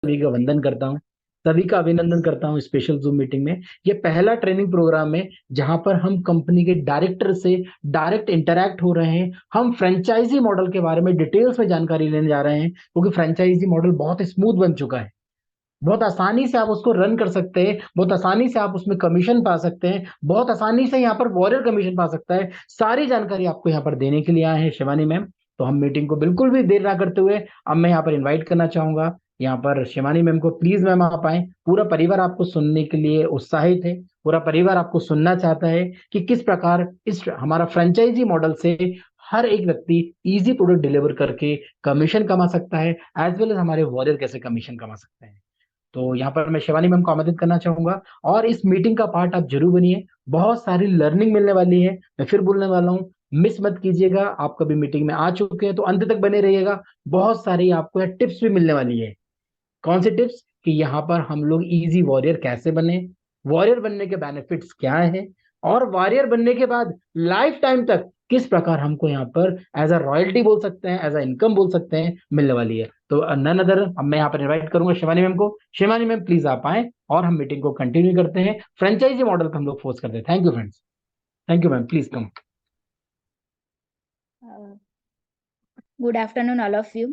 सभी का वंदन करता हूँ, सभी का अभिनंदन करता हूँ स्पेशल जूम मीटिंग में। ये पहला ट्रेनिंग प्रोग्राम है जहां पर हम कंपनी के डायरेक्टर से डायरेक्ट इंटरैक्ट हो रहे हैं। हम फ्रेंचाइजी मॉडल के बारे में डिटेल्स में जानकारी लेने जा रहे हैं, क्योंकि फ्रेंचाइजी मॉडल बहुत स्मूथ बन चुका है। बहुत आसानी से आप उसको रन कर सकते हैं, बहुत आसानी से आप उसमें कमीशन पा सकते हैं, बहुत आसानी से यहाँ पर वॉरियर कमीशन पा सकता है। सारी जानकारी आपको यहाँ पर देने के लिए आए हैं शिवानी मैम। तो हम मीटिंग को बिल्कुल भी देर ना करते हुए अब मैं यहाँ पर इनवाइट करना चाहूंगा यहाँ पर शिवानी मैम को। प्लीज मैम आप आए, पूरा परिवार आपको सुनने के लिए उत्साहित है, पूरा परिवार आपको सुनना चाहता है कि किस प्रकार इस हमारा फ्रेंचाइजी मॉडल से हर एक व्यक्ति इजी प्रोडक्ट डिलीवर करके कमीशन कमा सकता है, एज वेल एज हमारे वॉरियर कैसे कमीशन कमा सकते हैं। तो यहाँ पर मैं शिवानी मैम को आमंत्रित करना चाहूंगा और इस मीटिंग का पार्ट आप जरूर बनिए। बहुत सारी लर्निंग मिलने वाली है, मैं फिर बोलने वाला हूँ, मिस मत कीजिएगा। आप कभी मीटिंग में आ चुके हैं तो अंत तक बने रहिएगा। बहुत सारी आपको टिप्स भी मिलने वाली है। कौन से टिप्स? कि यहाँ पर हम लोग इजी वॉरियर कैसे बने, वॉरियर बनने के बेनिफिट्स क्या है, और वॉरियर बनने के बाद लाइफ टाइम तक किस प्रकार हमको यहाँ पर एज अ रॉयल्टी बोल सकते हैं, एज अ इनकम बोल सकते हैं, मिलने वाली है। तो नन अदर, अब मैं यहाँ पर इनवाइट करूंगा शिवानी मैम को। शिवानी मैम प्लीज आप आए और हम मीटिंग को कंटिन्यू करते हैं। फ्रेंचाइजी मॉडल को हम लोग फोर्स करते हैं। Thank you friends, thank you ma'am, please come. Good afternoon, all of you.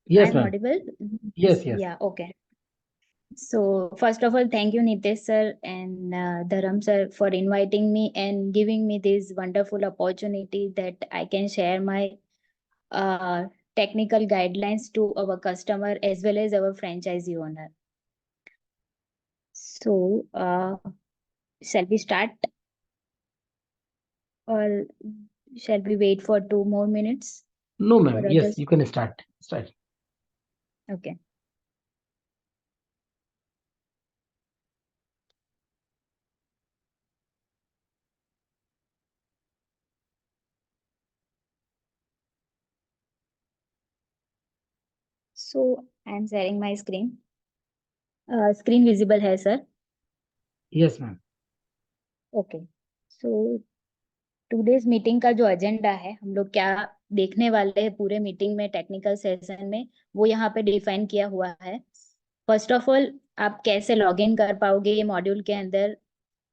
Yes I'm ma'am. audible? Yes yes. Yeah, okay. So, first of all, thank you, Nitesh sir and Dharam sir, for inviting me and giving me this wonderful opportunity that I can share my uh, technical guidelines to our customer as well as our franchisee owner. So, shall we start or shall we wait for 2 more minutes no for ma'am, yes others? You can start start. Okay. So, I'm sharing my screen. Screen visible है sir? Yes ma'am. Okay, so today's meeting का जो agenda है, हम लोग क्या देखने वाले हैं पूरे मीटिंग में, टेक्निकल सेशन में, वो यहाँ पे डिफाइन किया हुआ है। फर्स्ट ऑफ ऑल, आप कैसे लॉग इन कर पाओगे ये मॉड्यूल के अंदर।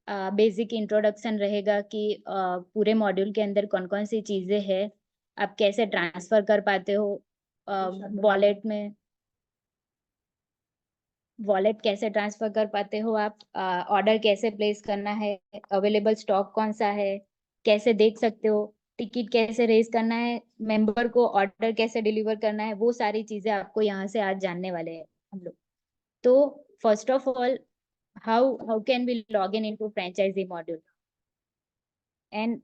बेसिक इंट्रोडक्शन रहेगा कि पूरे मॉड्यूल के अंदर कौन कौन सी चीजें हैं, आप कैसे ट्रांसफर कर पाते हो वॉलेट में, वॉलेट कैसे ट्रांसफर कर पाते हो आप, ऑर्डर कैसे प्लेस करना है, अवेलेबल स्टॉक कौन सा है, कैसे देख सकते हो, टिकट कैसे रेज करना है, मेंबर को ऑर्डर कैसे डिलीवर करना है, वो सारी चीजें आपको यहाँ से आज जानने वाले हैं हम लोग। तो first of all, how can we log in into franchise module and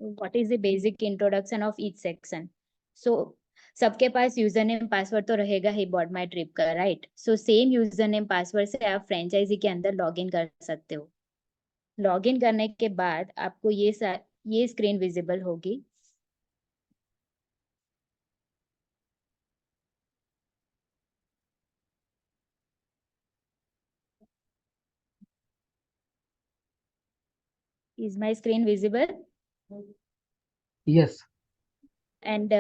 what is the basic introduction of each section. So सबके पास यूजर नेम पासवर्ड तो रहेगा ही बॉट माई ट्रिप का, right? So same user name password से आप franchise के अंदर लॉग इन कर सकते हो। लॉग इन करने के बाद आपको ये स्क्रीन विजिबल होगी। Is my screen visible? Yes. And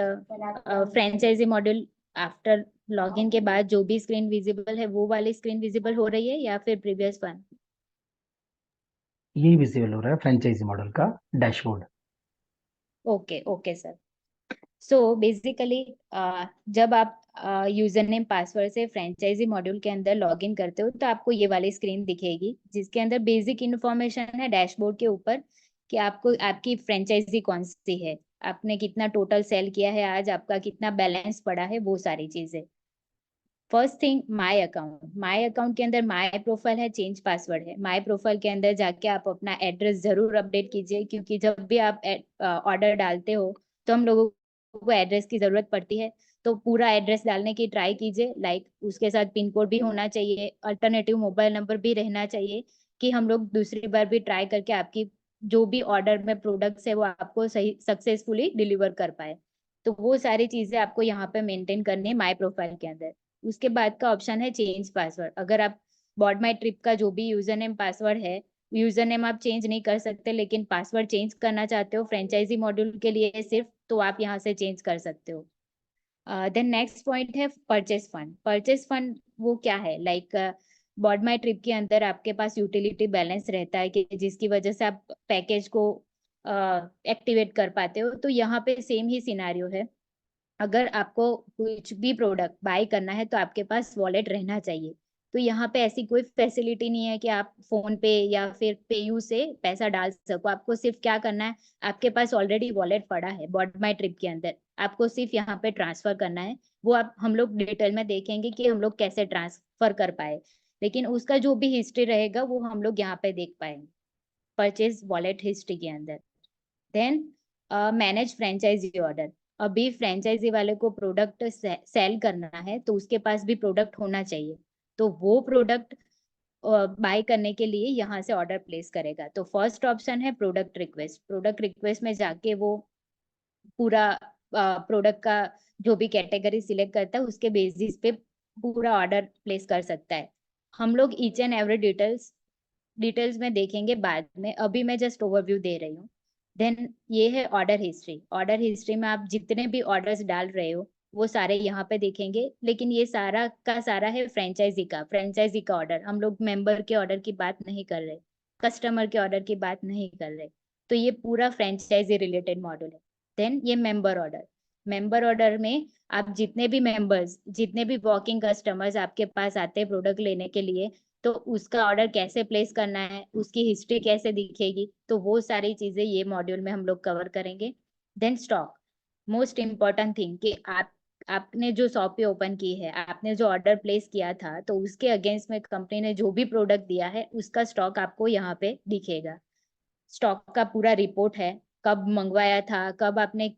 franchisee module after login के बाद जो भी स्क्रीन विजिबल है, वो वाली स्क्रीन विजिबल हो रही है या फिर प्रीवियस वन? यही विजिबल हो रहा है फ्रेंचाइजी मॉडल का dashboard. Okay okay sir. So basically जब आप यूजर नेम पासवर्ड से फ्रेंचाइजी मॉड्यूल के अंदर लॉगिन करते हो तो आपको ये वाली स्क्रीन दिखेगी, जिसके अंदर बेसिक इन्फॉर्मेशन है डैशबोर्ड के ऊपर कि आपको आपकी फ्रेंचाइजी कौन सी है, आपने कितना टोटल सेल किया है आज, आपका कितना बैलेंस पड़ा है, वो सारी चीजें। First thing, my account. My account के अंदर माय प्रोफाइल है, चेंज पासवर्ड है। माय प्रोफाइल के अंदर जाके आप अपना एड्रेस जरूर अपडेट कीजिए, क्योंकि जब भी आप ऑर्डर डालते हो तो हम लोगों को एड्रेस की जरूरत पड़ती है। तो पूरा एड्रेस डालने की ट्राई कीजिए, लाइक उसके साथ पिन कोड भी होना चाहिए, अल्टरनेटिव मोबाइल नंबर भी रहना चाहिए, कि हम लोग दूसरी बार भी ट्राई करके आपकी जो भी ऑर्डर में प्रोडक्ट्स है वो आपको सही सक्सेसफुली डिलीवर कर पाए। तो वो सारी चीजें आपको यहाँ पे मेंटेन करनी है माय प्रोफाइल के अंदर। उसके बाद का ऑप्शन है चेंज पासवर्ड। अगर आप बॉट माई ट्रिप का जो भी यूजर नेम पासवर्ड है, यूजर नेम आप चेंज नहीं कर सकते, लेकिन पासवर्ड चेंज करना चाहते हो फ्रेंचाइजी मॉड्यूल के लिए सिर्फ, तो आप यहाँ से चेंज कर सकते हो। देन नेक्स्ट पॉइंट है परचेस फंड। परचेस फंड वो क्या है, लाइक बॉट माई ट्रिप के अंदर आपके पास यूटिलिटी बैलेंस रहता है कि जिसकी वजह से आप पैकेज को एक्टिवेट कर पाते हो। तो यहाँ पे सेम ही सिनारियो है, अगर आपको कुछ भी प्रोडक्ट बाय करना है तो आपके पास वॉलेट रहना चाहिए। तो यहाँ पे ऐसी कोई फैसिलिटी नहीं है कि आप फोन पे या फिर पेयू से पैसा डाल सको। आपको सिर्फ क्या करना है, आपके पास ऑलरेडी वॉलेट पड़ा है बॉट माई ट्रिप के अंदर, आपको सिर्फ यहाँ पे ट्रांसफर करना है। वो आप हम लोग डिटेल में देखेंगे कि हम लोग कैसे ट्रांसफर कर पाए, लेकिन उसका जो भी हिस्ट्री रहेगा वो हम लोग यहाँ पे देख पाएंगे परचेज वॉलेट हिस्ट्री के अंदर। Then manage franchisee order. अभी फ्रेंचाइजी वाले को प्रोडक्ट सेल करना है तो उसके पास भी प्रोडक्ट होना चाहिए, तो वो प्रोडक्ट बाय करने के लिए यहाँ से ऑर्डर प्लेस करेगा। तो फर्स्ट ऑप्शन है प्रोडक्ट रिक्वेस्ट। प्रोडक्ट रिक्वेस्ट में जाके वो पूरा प्रोडक्ट का जो भी कैटेगरी सिलेक्ट करता है उसके बेसिस पे पूरा ऑर्डर प्लेस कर सकता है। हम लोग ईच एंड एवरी डिटेल्स में देखेंगे बाद में, अभी मैं जस्ट ओवरव्यू दे रही हूँ। देन ये है ऑर्डर हिस्ट्री। ऑर्डर हिस्ट्री में आप जितने भी ऑर्डर्स डाल रहे हो वो सारे यहाँ पे देखेंगे, लेकिन ये सारा का सारा है फ्रेंचाइजी का ऑर्डर। हम लोग मेंबर के ऑर्डर की बात नहीं कर रहे, कस्टमर के ऑर्डर की बात नहीं कर रहे। तो ये पूरा फ्रेंचाइजी रिलेटेड मॉड्यूल है। देन ये मेंबर ऑर्डर। मेंबर ऑर्डर में आप जितने भी मेंबर्स, जितने भी वॉकिंग कस्टमर्स आपके पास आते हैं प्रोडक्ट लेने के लिए, तो उसका ऑर्डर कैसे प्लेस करना है, उसकी हिस्ट्री कैसे दिखेगी, तो वो सारी चीजें ये मॉड्यूल में हम लोग कवर करेंगे। Then stock, most important thing कि आपने जो शॉप ओपन की है, आपने जो ऑर्डर प्लेस किया था, तो उसके अगेंस्ट में कंपनी ने जो भी प्रोडक्ट दिया है उसका स्टॉक आपको यहाँ पे दिखेगा। स्टॉक का पूरा रिपोर्ट है, कब मंगवाया था, कब आपने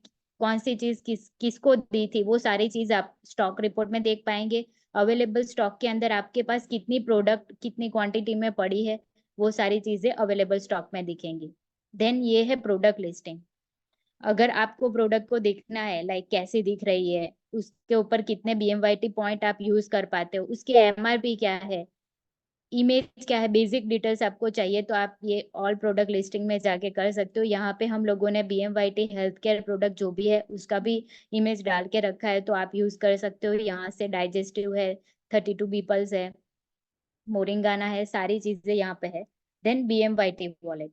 कौन सी चीज किसको दी थी, वो सारी चीज आप स्टॉक रिपोर्ट में देख पाएंगे। अवेलेबल स्टॉक के अंदर आपके पास कितनी प्रोडक्ट कितनी क्वांटिटी में पड़ी है, वो सारी चीजें अवेलेबल स्टॉक में दिखेंगी। देन ये है प्रोडक्ट लिस्टिंग। अगर आपको प्रोडक्ट को देखना है लाइक कैसी दिख रही है, उसके ऊपर कितने BMYT पॉइंट आप यूज कर पाते हो, उसकी MRP क्या है, इमेज क्या है, बेसिक डिटेल्स आपको चाहिए, तो आप ये ऑल प्रोडक्ट लिस्टिंग में जाके कर सकते हो। यहाँ पे हम लोगों ने BMYT हेल्थ केयर प्रोडक्ट जो भी है उसका भी इमेज डाल के रखा है, तो आप यूज कर सकते हो। यहाँ से डाइजेस्टिव है, 32 पीपल्स है, मोरिंगाना है, सारी चीजें यहाँ पे है। Then BMYT wallet,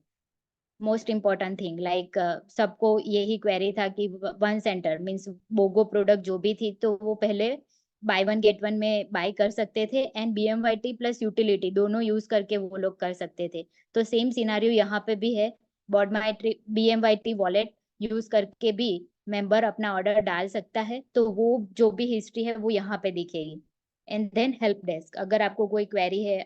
most important thing like सबको यही क्वेरी था कि वन सेंटर मीन्स बोगो प्रोडक्ट जो भी थी तो वो पहले बाय वन गेट वन में बाय कर सकते थे, एंड BMYT प्लस यूटिलिटी दोनों यूज करके वो लोग कर सकते थे। तो सेम सिनारियो यहाँ पे भी है, bought my BMYT wallet use करके भी मेंबर अपना ऑर्डर डाल सकता है, तो वो जो भी हिस्ट्री है वो यहाँ पे दिखेगी। एंड देन हेल्प डेस्क, अगर आपको कोई क्वेरी है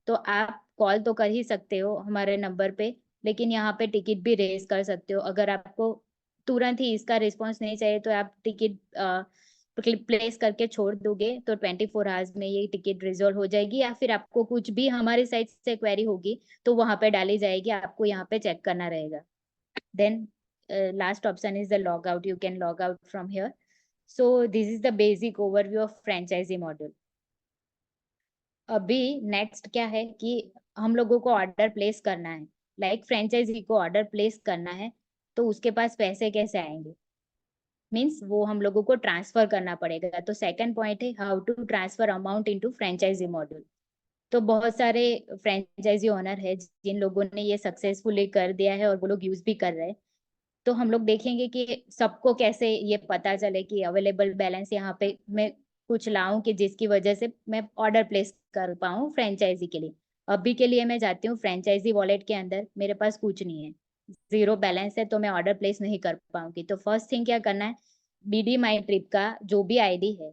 तो आप कॉल तो कर ही सकते हो हमारे नंबर पे, लेकिन यहाँ पे टिकट भी रेज कर सकते हो। अगर आपको तुरंत ही इसका रिस्पॉन्स नहीं चाहिए तो आप टिकट प्लेस करके छोड़ दोगे तो 24 आवर्स में ये टिकट रिजॉल्व हो जाएगी, या फिर आपको कुछ भी हमारे साइड से क्वेरी होगी तो वहां पे डाली जाएगी, आपको यहाँ पे चेक करना रहेगा। Then last option is the log out, you can log out from here. So this is the basic overview of franchisee module. अभी नेक्स्ट क्या है कि हम लोगों को ऑर्डर प्लेस करना है, लाइक फ्रेंचाइजी को ऑर्डर प्लेस करना है, तो उसके पास पैसे कैसे आएंगे, मीन्स वो हम लोगों को ट्रांसफर करना पड़ेगा। तो सेकंड पॉइंट है how to transfer amount into franchise module. तो बहुत सारे फ्रेंचाइजी ओनर है जिन लोगों ने ये सक्सेसफुली कर दिया है और वो लोग यूज भी कर रहे हैं। तो हम लोग देखेंगे कि सबको कैसे ये पता चले कि अवेलेबल बैलेंस यहाँ पे मैं कुछ लाऊं कि जिसकी वजह से मैं ऑर्डर प्लेस कर पाऊँ फ्रेंचाइजी के लिए। अभी के लिए मैं जाती हूँ फ्रेंचाइजी वॉलेट के अंदर, मेरे पास कुछ नहीं है, जीरो बैलेंस है, तो मैं ऑर्डर प्लेस नहीं कर पाऊंगी। तो फर्स्ट थिंग क्या करना है, BD माई ट्रिप का जो भी ID है,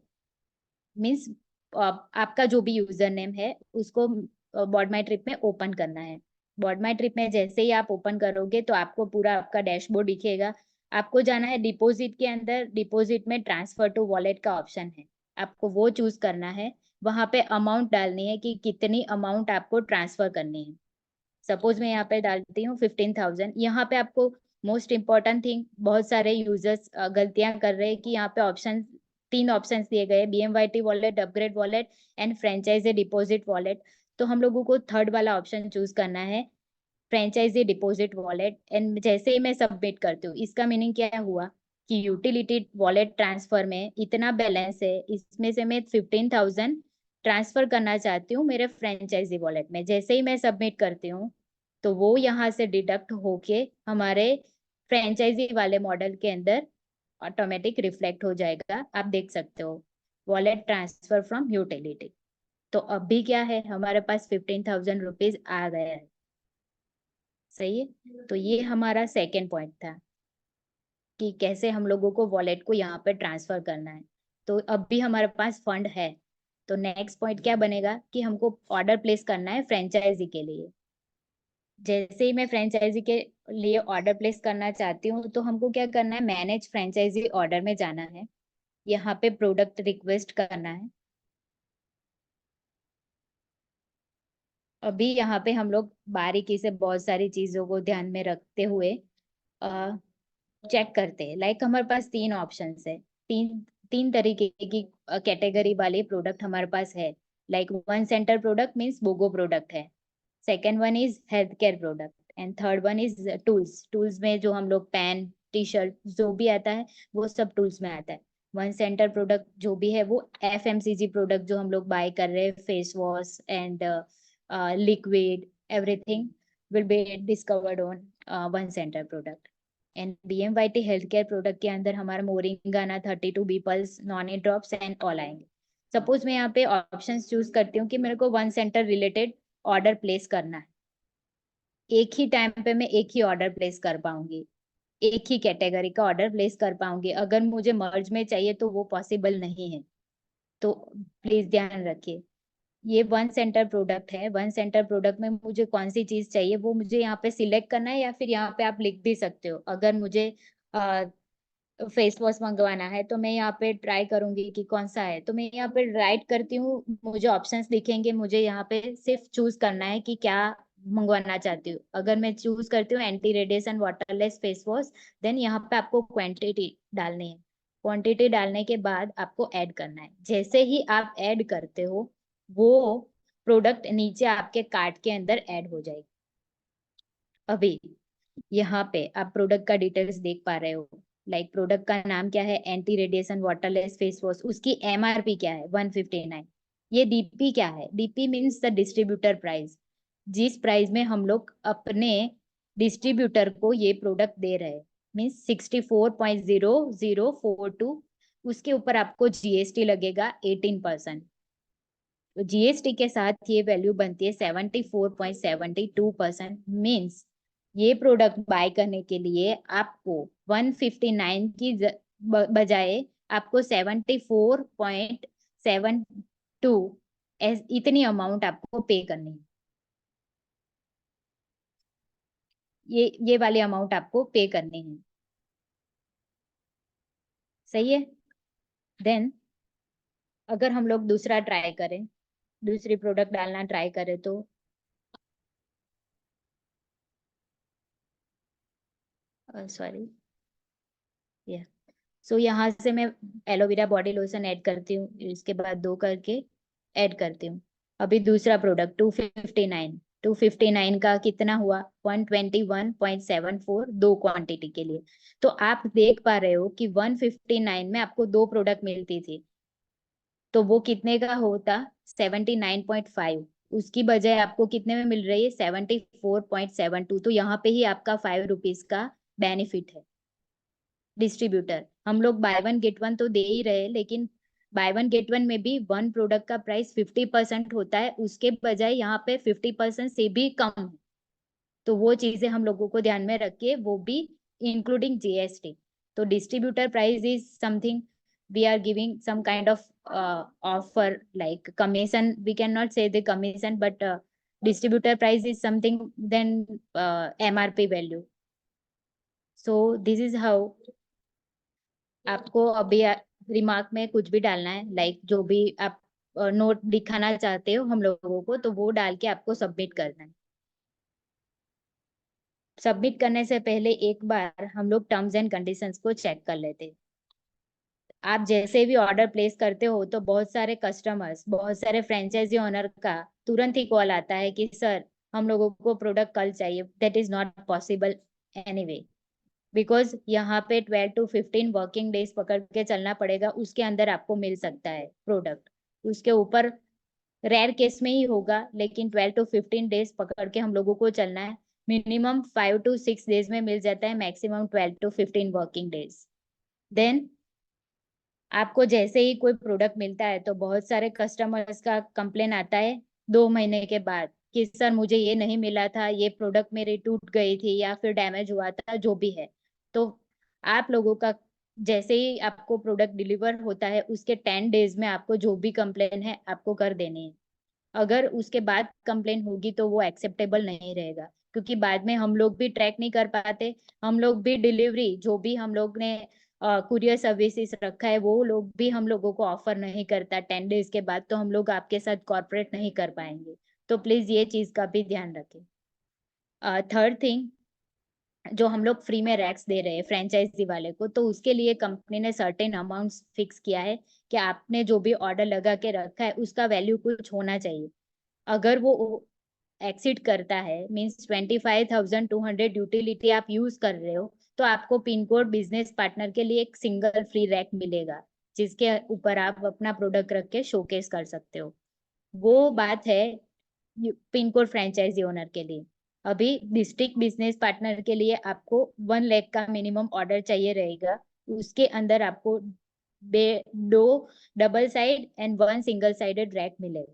मीन्स आपका जो भी यूजर नेम है उसको बॉट माई ट्रिप में ओपन करना है। बॉट माई ट्रिप में जैसे ही आप ओपन करोगे तो आपको पूरा आपका डैशबोर्ड दिखेगा। आपको जाना है डिपॉजिट के अंदर, डिपॉजिट में ट्रांसफर टू वॉलेट का ऑप्शन है, आपको वो चूज करना है। वहां पे अमाउंट डालनी है कि कितनी अमाउंट आपको ट्रांसफर करनी है। सपोज मैं यहाँ पे डालती हूँ 15,000। यहाँ पे आपको मोस्ट इम्पोर्टेंट थिंग, बहुत सारे यूजर्स गलतियां कर रहे हैं कि यहाँ पे ऑप्शन, तीन ऑप्शंस दिए गए, BMYT wallet, upgrade wallet and franchisee deposit wallet. तो हम लोगों को थर्ड वाला ऑप्शन चूज करना है, फ्रेंचाइजी डिपॉजिट वॉलेट। एंड जैसे ही मैं सबमिट करती हूँ, इसका मीनिंग क्या हुआ कि यूटिलिटी वॉलेट ट्रांसफर में इतना बैलेंस है, इसमें से मैं 15,000 ट्रांसफर करना चाहती हूँ मेरे फ्रेंचाइजी वॉलेट में। जैसे ही मैं सबमिट करती हूँ तो वो यहाँ से डिडक्ट होके हमारे फ्रेंचाइजी वाले मॉडल के अंदर ऑटोमेटिक रिफ्लेक्ट हो जाएगा। आप देख सकते हो वॉलेट ट्रांसफर फ्रॉम यूटिलिटी। तो अभी क्या है, हमारे पास 15,000 रुपीज आ गया है। सही है। तो ये हमारा सेकेंड पॉइंट था कि कैसे हम लोगों को वॉलेट को यहाँ पे ट्रांसफर करना है। तो अब भी हमारे पास फंड है। तो नेक्स्ट पॉइंट क्या बनेगा कि हमको ऑर्डर प्लेस करना है फ्रेंचाइजी के लिए। जैसे ही मैं फ्रेंचाइजी के लिए ऑर्डर प्लेस करना चाहती हूँ तो हमको क्या करना है, मैनेज फ्रेंचाइजी ऑर्डर में जाना है, यहाँ पे प्रोडक्ट रिक्वेस्ट करना है। अभी यहाँ पे हम लोग बारीकी से बहुत सारी चीजों को ध्यान में रखते हुए चेक करते हैं। लाइक हमारे पास तीन ऑप्शंस है, तीन तीन तरीके की कैटेगरी वाले प्रोडक्ट हमारे पास है। Like one centre product means बोगो प्रोडक्ट है, second one is health care product, and third one is tools. Tools में जो हम लोग पेन, टी शर्ट जो भी आता है वो सब टूल्स में आता है। वन सेंटर प्रोडक्ट जो भी है वो FMCG प्रोडक्ट जो हम लोग बाय कर रहे हैं, face wash and liquid, everything will be discovered on one centre product. And BMYT health care product के अंदर हमारा मोरिंगाना, 32 बीपल्स, नॉनी ड्रॉप्स एंड ऑल आएंगे। सपोज मैं यहाँ पे ऑप्शंस चूज करती हूँ कि मेरे को one centre related order place करना है, एक ही टाइम पे मैं एक ही ऑर्डर प्लेस कर पाऊंगी, एक ही कैटेगरी का ऑर्डर प्लेस कर पाऊंगी। अगर मुझे मर्ज में चाहिए तो वो पॉसिबल नहीं है। तो प्लीज ध्यान रखिए, ये वन सेंटर प्रोडक्ट है। वन सेंटर प्रोडक्ट में मुझे कौन सी चीज चाहिए वो मुझे यहाँ पे सिलेक्ट करना है, या फिर यहाँ पे आप लिख भी सकते हो। अगर मुझे फेस वॉश मंगवाना है तो मैं यहाँ पे ट्राई करूंगी कि कौन सा है, तो मैं यहाँ पे राइट करती हूँ, मुझे ऑप्शंस दिखेंगे, मुझे यहाँ पे सिर्फ चूज करना है कि क्या मंगवाना चाहती हूँ। अगर मैं चूज करती हूँ anti radiation waterless face wash, then यहाँ पे आपको क्वांटिटी डालनी है। क्वांटिटी डालने के बाद आपको ऐड करना है। जैसे ही आप ऐड करते हो वो प्रोडक्ट नीचे आपके कार्ट के अंदर ऐड हो जाएगी। अभी यहाँ पे आप प्रोडक्ट का डिटेल्स देख पा रहे हो। लाइक प्रोडक्ट का नाम क्या है, anti radiation waterless face wash. उसकी MRP क्या है, 159। ये DP क्या है, DP means the distributor price. जिस प्राइस में हम लोग अपने डिस्ट्रीब्यूटर को ये प्रोडक्ट दे रहे हैं मीन्स 64.0042। उसके ऊपर आपको GST लगेगा 18%। तो GST के साथ ये वैल्यू बनती है 74.72%। मीन्स ये प्रोडक्ट बाय करने के लिए आपको 159 की बजाय आपको 74.72 इतनी अमाउंट आपको पे करनी है। ये वाली अमाउंट आपको पे करनी है। सही है। देन अगर हम लोग दूसरा ट्राई करें, दूसरी प्रोडक्ट डालना ट्राई करें तो सॉरी या सो यहाँ से मैं एलोवेरा बॉडी लोशन ऐड करती हूँ, इसके बाद दो करके ऐड करती हूँ। अभी दूसरा प्रोडक्ट 259, 259 का कितना हुआ, 121.74 दो क्वांटिटी के लिए। तो आप देख पा रहे हो कि 159 में आपको दो प्रोडक्ट मिलती थी, तो वो कितने का होता, 79.5। उसकी बजाय आपको कितने में मिल रही है, 74.72। तो यहाँ पे ही आपका 5 रुपीज का बेनिफिट है। डिस्ट्रीब्यूटर हम लोग बाय वन गेट वन तो दे ही रहे, लेकिन बाय वन गेट वन में भी वन प्रोडक्ट का प्राइस 50% होता है, उसके बजाय यहाँ पे 50% से भी कम है। तो वो चीजें हम लोगों को ध्यान में रखिए, वो भी इंक्लूडिंग GST। तो distributor price is something we are giving some kind of offer like commission. We cannot say the commission, but distributor price is something then MRP value. So this is how आपको अभी remark में कुछ भी डालना है, like जो भी आप नोट दिखाना चाहते हो हम लोगों को, तो वो डाल के आपको सबमिट करना है। सबमिट करने से पहले एक बार हम लोग टर्म्स एंड कंडीशंस को चेक कर लेते हैं। आप जैसे भी ऑर्डर प्लेस करते हो तो बहुत सारे कस्टमर्स, बहुत सारे फ्रेंचाइजी ओनर का तुरंत ही कॉल आता है कि सर हम लोगों को प्रोडक्ट कल चाहिए। That is not possible anyway. Because यहाँ पे 12 to 15 वर्किंग डेज पकड़ के चलना पड़ेगा, उसके अंदर आपको मिल सकता है प्रोडक्ट। उसके ऊपर रेयर केस में ही होगा, लेकिन 12 to 15 डेज पकड़ के हम लोगों को चलना है। मिनिमम 5 to 6 डेज में मिल जाता है, maximum 12 to 15 working days. Then आपको जैसे ही कोई प्रोडक्ट मिलता है तो बहुत सारे कस्टमर्स का कंप्लेन आता है 2 महीने के बाद कि सर मुझे ये नहीं मिला था, ये प्रोडक्ट मेरी टूट गई थी या फिर डैमेज हुआ था, जो भी है। तो आप लोगों का जैसे ही आपको प्रोडक्ट डिलीवर होता है उसके 10 डेज में आपको जो भी कंप्लेन है आपको कर देनी है। अगर उसके बाद कंप्लेन होगी तो वो एक्सेप्टेबल नहीं रहेगा, क्योंकि बाद में हम लोग भी ट्रैक नहीं कर पाते। हम लोग भी डिलीवरी जो भी हम लोग ने कुरियर सर्विसेज रखा है वो लोग भी हम लोगों को ऑफर नहीं करता 10 डेज के बाद, तो हम लोग आपके साथ कॉर्पोरेट नहीं कर पाएंगे। तो प्लीज ये चीज का भी ध्यान रखें। थर्ड थिंग, जो हम लोग फ्री में रैक्स दे रहे हैं फ्रेंचाइजी वाले को, तो उसके लिए कंपनी ने सर्टेन अमाउंट्स फिक्स किया है कि आपने जो भी ऑर्डर लगा के रखा है उसका वैल्यू कुछ होना चाहिए। अगर वो एक्सिड करता है, मीन्स 25,200 यूटिलिटी आप यूज कर रहे हो, तो आपको पिन कोड बिजनेस पार्टनर के लिए एक सिंगल फ्री रैक मिलेगा, जिसके ऊपर आप अपना प्रोडक्ट रख के शोकेस कर सकते हो। वो बात है पिन कोड फ्रेंचाइजी ओनर के लिए। अभी डिस्ट्रिक्ट बिजनेस पार्टनर के लिए आपको 1 लाख का मिनिमम ऑर्डर चाहिए रहेगा। उसके अंदर आपको 2 double side and 1 single sided rack मिलेगा।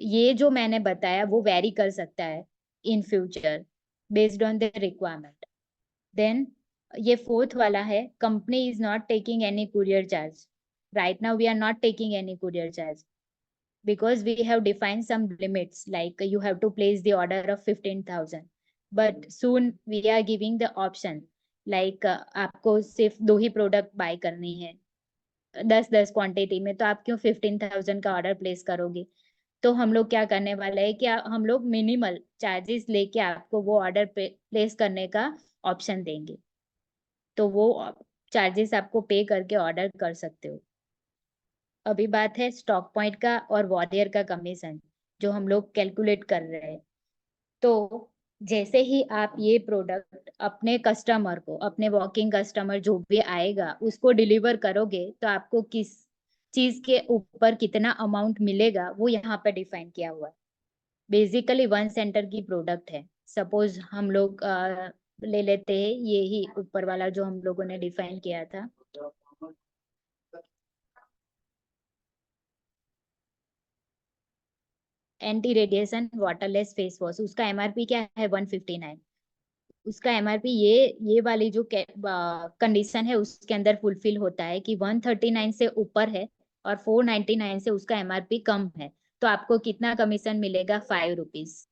ये जो मैंने बताया वो वेरी कर सकता है in future based on the requirement. Then ये फोर्थ वाला है, company is not taking any courier charge. Right now we are not taking any courier charge because we have defined some limits, like you have to place the order of 15,000, but soon we are giving the option like आपको सिर्फ 2 ही product bye करनी है 10-10 quantity में, तो आप क्यों 15,000 का order place करोगे? तो हम लोग क्या करने वाले हैं कि हम लोग मिनिमल चार्जेस लेके आपको वो ऑर्डर प्लेस करने का ऑप्शन देंगे, तो वो चार्जेस आपको पे करके ऑर्डर कर सकते हो। अभी बात है स्टॉक पॉइंट का और वॉरियर का कमीशन, जो हम लोग कैलकुलेट कर रहे हैं। तो जैसे ही आप ये प्रोडक्ट अपने कस्टमर को, अपने वॉकिंग कस्टमर जो भी आएगा उसको डिलीवर करोगे, तो आपको किस चीज के ऊपर कितना अमाउंट मिलेगा वो यहाँ पे डिफाइन किया हुआ है। बेसिकली 1 सेंटर की प्रोडक्ट है। सपोज हम लोग ले लेते हैं ये ही ऊपर वाला जो हम लोगों ने डिफाइन किया था। Anti radiation waterless face wash, उसका एमआरपी क्या है? 159। उसका एमआरपी ये वाली जो कंडीशन है उसके अंदर फुलफिल होता है कि 139 से ऊपर है और 499 से उसका एमआरपी कम है, तो आपको कितना कमीशन मिलेगा? 5 रुपीज।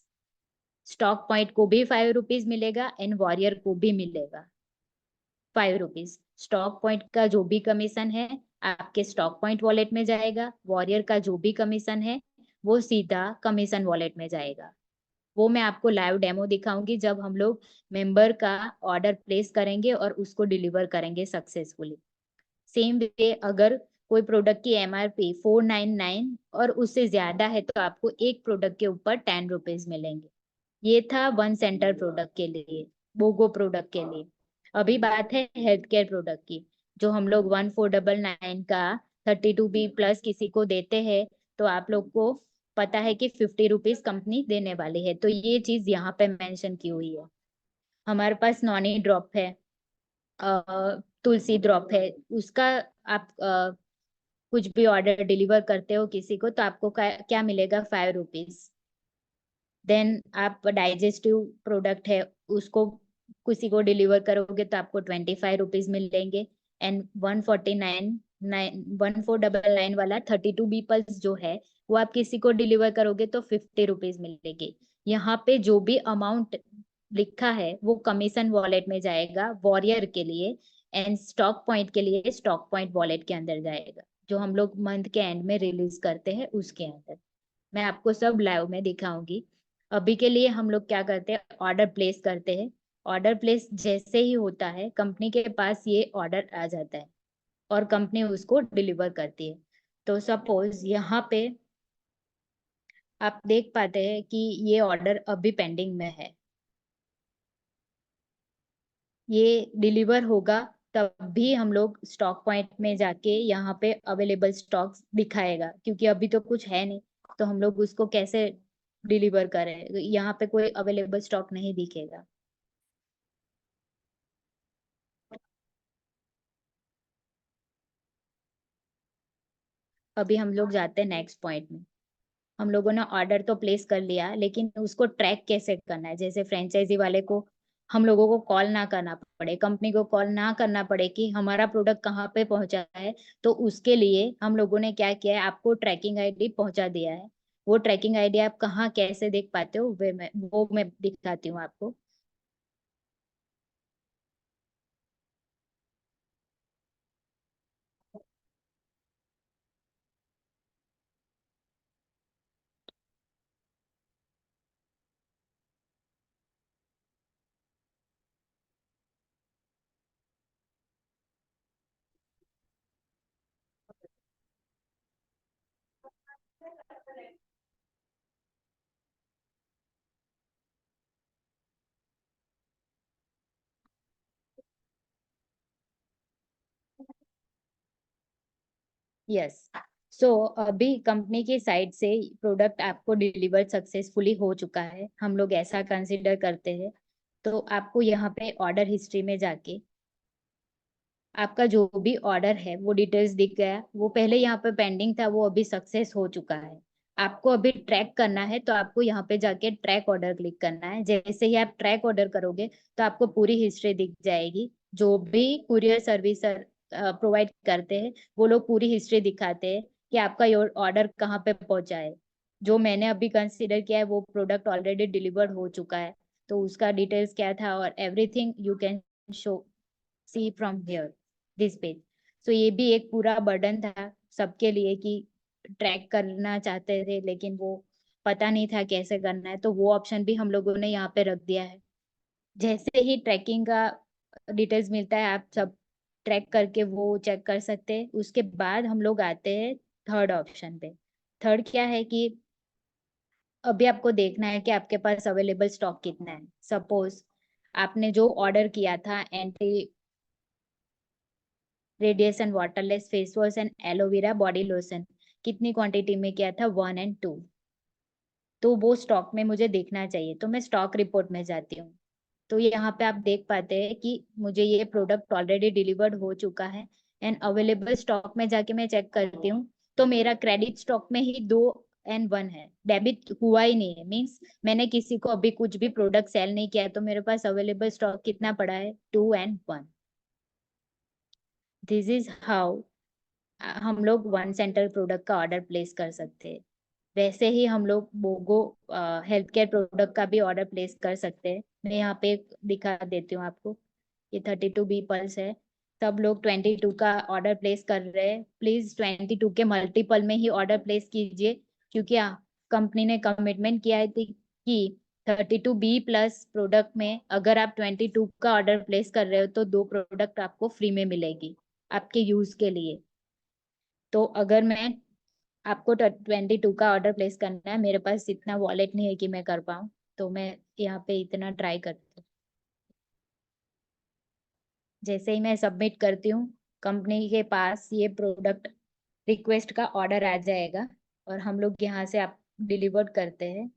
स्टॉक पॉइंट को भी 5 रुपीज मिलेगा एंड वॉरियर को भी मिलेगा 5 रुपीज। स्टॉक पॉइंट का जो भी कमीशन है आपके स्टॉक पॉइंट वॉलेट में जाएगा, वॉरियर का जो भी कमीशन है वो सीधा कमीशन वॉलेट में जाएगा। वो मैं आपको लाइव डेमो दिखाऊंगी जब हम लोग मेंबर का ऑर्डर प्लेस करेंगे और उसको डिलीवर करेंगे सक्सेसफुली। सेम वे अगर कोई प्रोडक्ट की एमआरपी 499 और उससे ज्यादा है तो आपको एक प्रोडक्ट के ऊपर 10 रुपीज मिलेंगे। ये था 1 सेंटर प्रोडक्ट के लिए, बोगो प्रोडक्ट के लिए। अभी बात है हेल्थ केयर प्रोडक्ट की, जो हम लोग 1499 का 32B+ किसी को देते हैं, तो आप लोग को पता है कि 50 रुपीज कंपनी देने वाली है, तो ये चीज यहाँ पे मेंशन की हुई है। हमारे पास नॉनी ड्रॉप है, तुलसी ड्रॉप है। उसका आप कुछ भी ऑर्डर डिलीवर करते हो किसी को तो आपको क्या मिलेगा? 5 रुपीज। देन आप डाइजेस्टिव प्रोडक्ट है उसको किसी को डिलीवर करोगे तो आपको 25 रुपीज मिलेंगे। एंड 1499 वाला 32B+ जो है वो आप किसी को डिलीवर करोगे तो 50 रुपीज मिलेगी। यहाँ पे जो भी अमाउंट लिखा है वो कमीशन वॉलेट में जाएगा वॉरियर के लिए, एंड स्टॉक पॉइंट के लिए स्टॉक पॉइंट वॉलेट के अंदर जाएगा, जो हम लोग मंथ के एंड में रिलीज करते हैं उसके अंदर। मैं आपको सब लाइव में दिखाऊंगी। अभी के लिए हम लोग क्या करते हैं, ऑर्डर प्लेस करते हैं। ऑर्डर प्लेस जैसे ही होता है कंपनी के पास ये ऑर्डर आ जाता है और कंपनी उसको डिलीवर करती है। तो सपोज यहाँ पे आप देख पाते हैं कि ये ऑर्डर अभी पेंडिंग में है। ये डिलीवर होगा तब भी हम लोग स्टॉक पॉइंट में जाके यहाँ पे अवेलेबल स्टॉक्स दिखाएगा, क्योंकि अभी तो कुछ है नहीं, तो हम लोग उसको कैसे डिलीवर करें, यहाँ पे कोई अवेलेबल स्टॉक नहीं दिखेगा। अभी हम लोग जाते हैं नेक्स्ट पॉइंट में। हम लोगों ने ऑर्डर तो प्लेस कर लिया, लेकिन उसको ट्रैक कैसे करना है, जैसे फ्रेंचाइजी वाले को हम लोगों को कॉल ना करना पड़े, कंपनी को कॉल ना करना पड़े कि हमारा प्रोडक्ट कहाँ पे पहुंचा है, तो उसके लिए हम लोगों ने क्या किया है, आपको ट्रैकिंग आईडी पहुंचा दिया है। वो ट्रैकिंग आईडी आप कहाँ कैसे देख पाते हो, वो मैं दिखाती हूँ आपको। यस। सो अभी कंपनी की साइड से प्रोडक्ट आपको डिलीवर सक्सेसफुली हो चुका है, हम लोग ऐसा कंसिडर करते हैं। तो आपको यहाँ पे ऑर्डर हिस्ट्री में जाके आपका जो भी ऑर्डर है वो डिटेल्स दिख गया, वो पहले यहाँ पे पेंडिंग था, वो अभी सक्सेस हो चुका है। आपको अभी ट्रैक करना है, तो आपको यहाँ पे जाके ट्रैक ऑर्डर क्लिक करना है। जैसे ही आप ट्रैक ऑर्डर करोगे तो आपको पूरी हिस्ट्री दिख जाएगी। जो भी कुरियर सर्विस प्रोवाइड करते हैं, वो लोग पूरी हिस्ट्री दिखाते हैं कि आपका ऑर्डर कहाँ पे पहुंचा है। जो मैंने अभी कंसिडर किया है वो प्रोडक्ट ऑलरेडी डिलीवर्ड हो चुका है, तो उसका डिटेल्स क्या था और everything you can show see from here this page. So ये भी एक पूरा बर्डन था सबके लिए कि ट्रैक करना चाहते थे, लेकिन वो पता नहीं था कैसे करना है, तो वो ऑप्शन भी हम लोगों ने यहाँ पे रख दिया है। जैसे ही ट्रैकिंग का डिटेल्स मिलता है, आप सब ट्रैक करके वो चेक कर सकते हैं। उसके बाद हम लोग आते हैं थर्ड ऑप्शन पे। थर्ड क्या है कि अभी आपको देखना है कि आपके पास अवेलेबल स्टॉक कितना है। सपोज आपने जो ऑर्डर किया था anti radiation waterless face wash and aloe vera body lotion, कितनी क्वांटिटी में किया था, 1 और 2, तो वो स्टॉक में मुझे देखना चाहिए। तो मैं स्टॉक रिपोर्ट में जाती हूँ, तो यहाँ पे आप देख पाते हैं कि मुझे ये प्रोडक्ट ऑलरेडी डिलीवर्ड हो चुका है। एंड अवेलेबल स्टॉक में जाके मैं चेक करती हूँ, तो मेरा क्रेडिट स्टॉक में ही 2 और 1 है, डेबिट हुआ ही नहीं है। मीन्स मैंने किसी को अभी कुछ भी प्रोडक्ट सेल नहीं किया है, तो मेरे पास अवेलेबल स्टॉक कितना पड़ा है, 2 और 1। दिस इज हाउ हम लोग वन सेंटर प्रोडक्ट का ऑर्डर प्लेस कर सकते हैं। वैसे ही हम लोग बोगो हेल्थ केयर प्रोडक्ट का भी ऑर्डर प्लेस कर सकते हैं। मैं यहाँ पे दिखा देती हूँ आपको। ये 32B पल्स है। सब लोग 22 का ऑर्डर प्लेस कर रहे हैं। प्लीज 22 के मल्टीपल में ही ऑर्डर प्लेस कीजिए, क्योंकि कंपनी ने कमिटमेंट किया है कि 32B+ प्रोडक्ट में अगर आप 22 का ऑर्डर प्लेस कर रहे हो तो 2 प्रोडक्ट आपको फ्री में मिलेगी आपके यूज के लिए। तो अगर मैं आपको 22 का ऑर्डर प्लेस करना है, मेरे पास इतना वॉलेट नहीं है कि मैं कर पाऊँ, तो मैं यहाँ पे इतना ट्राई करती हूँ। जैसे ही मैं सबमिट करती हूँ, कंपनी के पास ये प्रोडक्ट रिक्वेस्ट का ऑर्डर आ जाएगा और हम लोग यहाँ से आप डिलीवर करते हैं।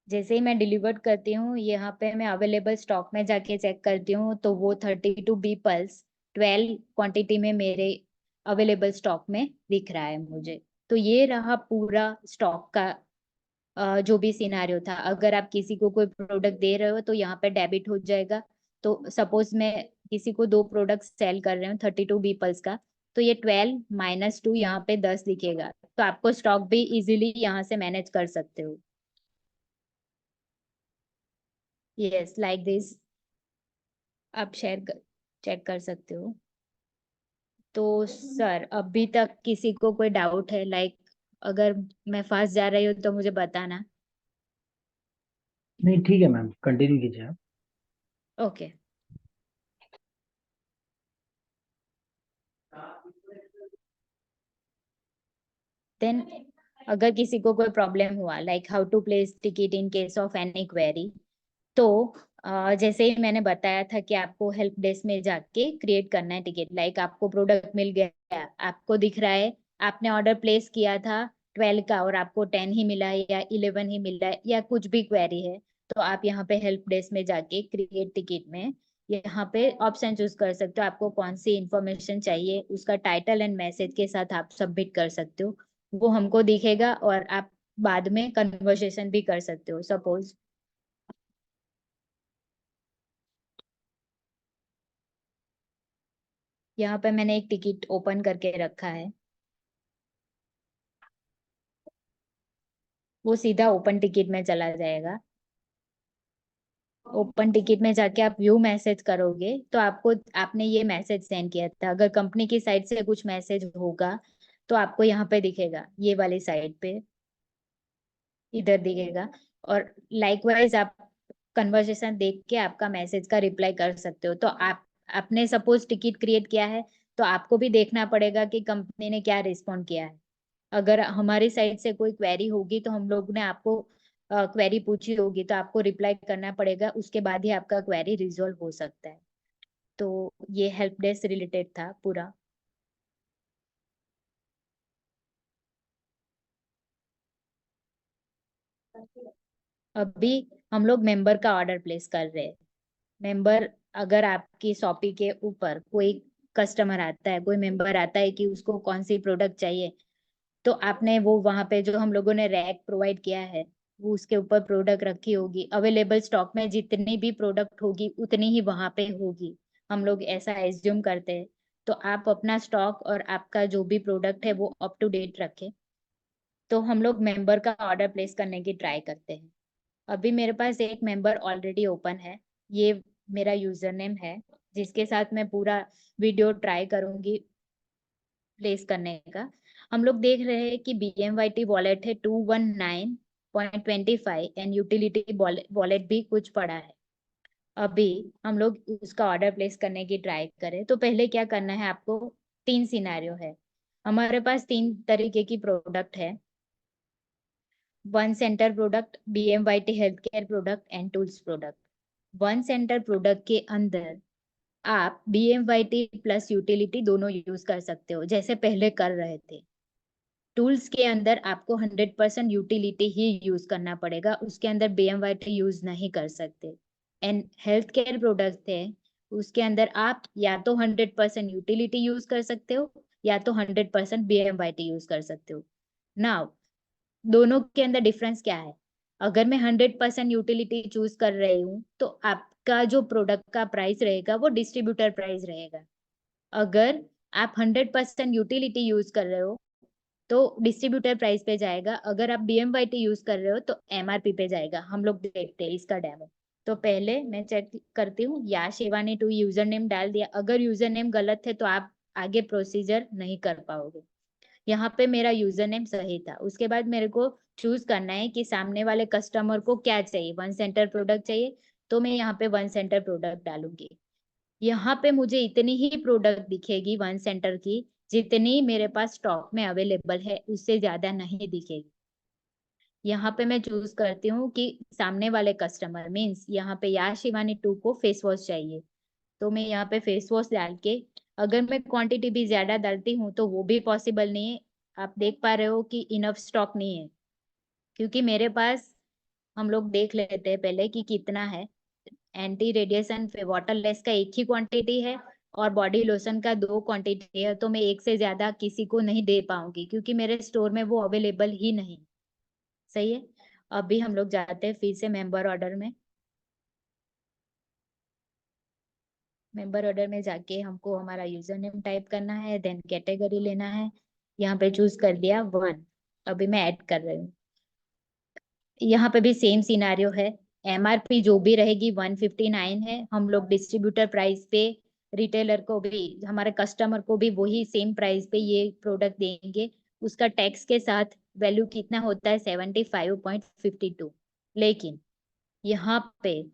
जैसे ही मैं डिलीवर करती हूँ, यहाँ पे मैं अवेलेबल स्टॉक में जाके चेक करती हूँ, तो वो 32B पल्स 12 क्वांटिटी में मेरे अवेलेबल स्टॉक में दिख रहा है मुझे। तो ये रहा पूरा स्टॉक का जो भी सिनारियो था। अगर आप किसी को कोई प्रोडक्ट दे रहे हो तो यहाँ पे डेबिट हो जाएगा। तो सपोज मैं किसी को 2 प्रोडक्ट सेल कर रही हूँ 32B पल्स का, तो ये 12 - 2 यहाँ पे 10 दिखेगा। तो आपको स्टॉक भी इजीली यहाँ से मैनेज कर सकते हो। यस, लाइक दिस आप चेक कर सकते हो। तो सर अभी तक किसी को कोई डाउट है, लाइक अगर मैं फास्ट जा रही हूँ तो मुझे बताना। नहीं, ठीक है मैम, कंटिन्यू कीजिए आप। ओके। देन अगर किसी को कोई प्रॉब्लम हुआ, like how to place ticket in case of any query, तो जैसे ही मैंने बताया था कि आपको हेल्प डेस्क में जाके क्रिएट करना है टिकट। लाइक आपको प्रोडक्ट मिल गया, आपको दिख रहा है आपने ऑर्डर प्लेस किया था 12 का और आपको 10 ही मिला है या 11 ही मिला है या कुछ भी क्वेरी है, तो आप यहाँ पे हेल्प डेस्क में जाके क्रिएट टिकट में यहाँ पे ऑप्शन चूज कर सकते हो, आपको कौन सी इंफॉर्मेशन चाहिए, उसका टाइटल एंड मैसेज के साथ आप सबमिट कर सकते हो। वो हमको दिखेगा और आप बाद में कन्वर्सेशन भी कर सकते हो। सपोज यहाँ पे मैंने एक टिकट ओपन करके रखा है, वो सीधा ओपन टिकट में चला जाएगा। ओपन टिकट में जाके आप व्यू मैसेज करोगे तो आपको, आपने ये मैसेज सेंड किया था, अगर कंपनी की साइड से कुछ मैसेज होगा तो आपको यहाँ पे दिखेगा, ये वाली साइड पे इधर दिखेगा। और लाइकवाइज आप कन्वर्सेशन देख के आपका मैसेज का रिप्लाई कर सकते हो। तो आप, आपने सपोज टिकट क्रिएट किया है तो आपको भी देखना पड़ेगा कि कंपनी ने क्या रिस्पॉन्ड किया है। अगर हमारी साइड से कोई क्वेरी होगी तो हम लोग ने आपको क्वेरी पूछी होगी तो आपको रिप्लाई करना पड़ेगा, उसके बाद ही आपका क्वेरी रिजॉल्व हो सकता है। तो ये हेल्प डेस्क रिलेटेड था पूरा। अभी हम लोग मेंबर का ऑर्डर प्लेस कर रहे हैं। मेंबर, अगर आपकी शॉपी के ऊपर कोई कस्टमर आता है, कोई मेंबर आता है कि उसको कौन सी प्रोडक्ट चाहिए, तो आपने वो वहां पे जो हम लोगों ने रैक प्रोवाइड किया है वो उसके ऊपर प्रोडक्ट रखी होगी, अवेलेबल स्टॉक में जितनी भी प्रोडक्ट होगी उतनी ही वहां पे होगी, हम लोग ऐसा एज्यूम करते हैं। तो आप अपना स्टॉक और आपका जो भी प्रोडक्ट है वो अप टू डेट रखें। तो हम लोग मेंबर का ऑर्डर प्लेस करने की ट्राई करते हैं। अभी मेरे पास एक मेंबर ऑलरेडी ओपन है, ये मेरा यूजर नेम है, जिसके साथ मैं पूरा वीडियो ट्राई करूंगी प्लेस करने का। हम लोग देख रहे हैं कि BMYT वॉलेट है 219.25 एंड यूटिलिटी वॉलेट भी कुछ पड़ा है। अभी हम लोग उसका ऑर्डर प्लेस करने की ट्राई करें तो पहले क्या करना है आपको, तीन सिनेरियो है। हमारे पास तीन तरीके की प्रोडक्ट है, one centre product, BMYT health care product and tools product. One centre product के अंदर आप BMYT प्लस यूटिलिटी दोनों यूज कर सकते हो जैसे पहले कर रहे थे। टूल्स के अंदर आपको 100% यूटिलिटी ही यूज करना पड़ेगा, उसके अंदर BMYT यूज नहीं कर सकते। एंड हेल्थ केयर प्रोडक्ट है, उसके अंदर आप या तो 100% यूटिलिटी यूज कर सकते हो या तो 100% BMYT यूज कर सकते हो। नाउ दोनों के अंदर डिफरेंस क्या है, अगर मैं 100% यूटिलिटी चूज कर रही हूँ तो आपका जो प्रोडक्ट का प्राइस रहेगा वो डिस्ट्रीब्यूटर प्राइस रहेगा। अगर आप 100% यूटिलिटी यूज कर रहे हो तो डिस्ट्रीब्यूटर प्राइस पे जाएगा, अगर आप BMYT यूज कर रहे हो तो MRP पे जाएगा। हम लोग देखते हैं इसका डेमो। तो पहले मैं चेक करती हूँ, या शिवानी टू यूजर नेम डाल दिया, अगर यूजर नेम गलत है तो आप आगे प्रोसीजर नहीं कर पाओगे। यहाँ पे मेरा यूजर नेम सही था, उसके बाद मेरे को चूज करना है कि सामने वाले कस्टमर को क्या चाहिए, वन सेंटर प्रोडक्ट चाहिए, तो मैं यहाँ पे वन सेंटर प्रोडक्ट डालूंगी। यहाँ पे मुझे इतनी ही प्रोडक्ट दिखेगी वन सेंटर की जितनी मेरे पास स्टॉक में अवेलेबल है, उससे ज्यादा नहीं दिखेगी। यहाँ पे मैं चूज करती हूँ कि सामने वाले कस्टमर मीन्स यहाँ पे या शिवानी टू को फेस वॉश चाहिए, तो मैं यहाँ पे फेस वॉश डाल के, अगर मैं क्वांटिटी भी ज्यादा डालती हूँ तो वो भी पॉसिबल नहीं है। आप देख पा रहे हो कि इनफ स्टॉक नहीं है, क्योंकि मेरे पास, हम लोग देख लेते हैं पहले कि कितना है। एंटी रेडिएशन वाटरलेस का एक ही क्वांटिटी है और बॉडी लोशन का दो क्वांटिटी है, तो मैं एक से ज्यादा किसी को नहीं दे पाऊंगी क्योंकि मेरे स्टोर में वो अवेलेबल ही नहीं। सही है। अभी हम लोग जाते हैं फिर से मेंबर ऑर्डर में। मेंबर ऑर्डर में जाके हमको हमारा यूजर नेम टाइप करना है, देन कैटेगरी लेना है, यहाँ पे चूज कर दिया वन। अभी मैं ऐड कर रही हूँ। यहाँ पे भी सेम सिनारियो है, MRP जो भी रहेगी 159 है, हम लोग डिस्ट्रीब्यूटर प्राइस पे रिटेलर को भी, हमारे कस्टमर को भी वही सेम प्राइस पे ये प्रोडक्ट देंगे। उसका टैक्स के साथ वैल्यू कितना होता है 75.52। लेकिन यहाँ पे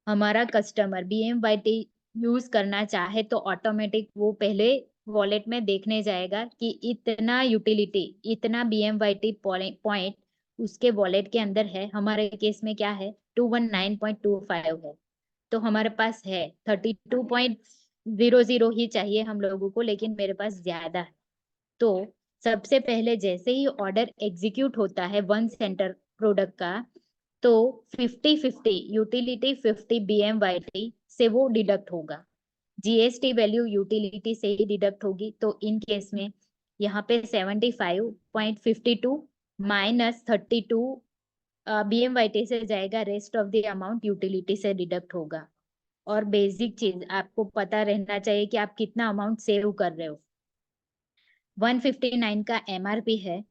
हमारा कस्टमर BMYT यूज करना चाहे तो ऑटोमेटिक वो पहले वॉलेट में देखने जाएगा कि इतना यूटिलिटी, इतना BMYT पॉइंट उसके वॉलेट के अंदर है। हमारे केस में क्या है, 219.25 है, तो हमारे पास है 32.00 ही चाहिए हम लोगों को, लेकिन मेरे पास ज्यादा है। तो सबसे पहले जैसे ही ऑर्डर एग्जीक्यूट होता है वन सेंटर प्रोडक्ट का, तो 50-50 यूटिलिटी 50 BMYT से वो डिडक्ट होगा। GST वैल्यू यूटिलिटी से ही डिडक्ट होगी। तो इन केस में यहाँ पे 75.52 माइनस 32 BMYT से जाएगा, rest of the amount utility से डिडक्ट होगा। और बेसिक चीज आपको पता रहना चाहिए कि आप कितना अमाउंट सेव कर रहे हो। 159 का MRP है,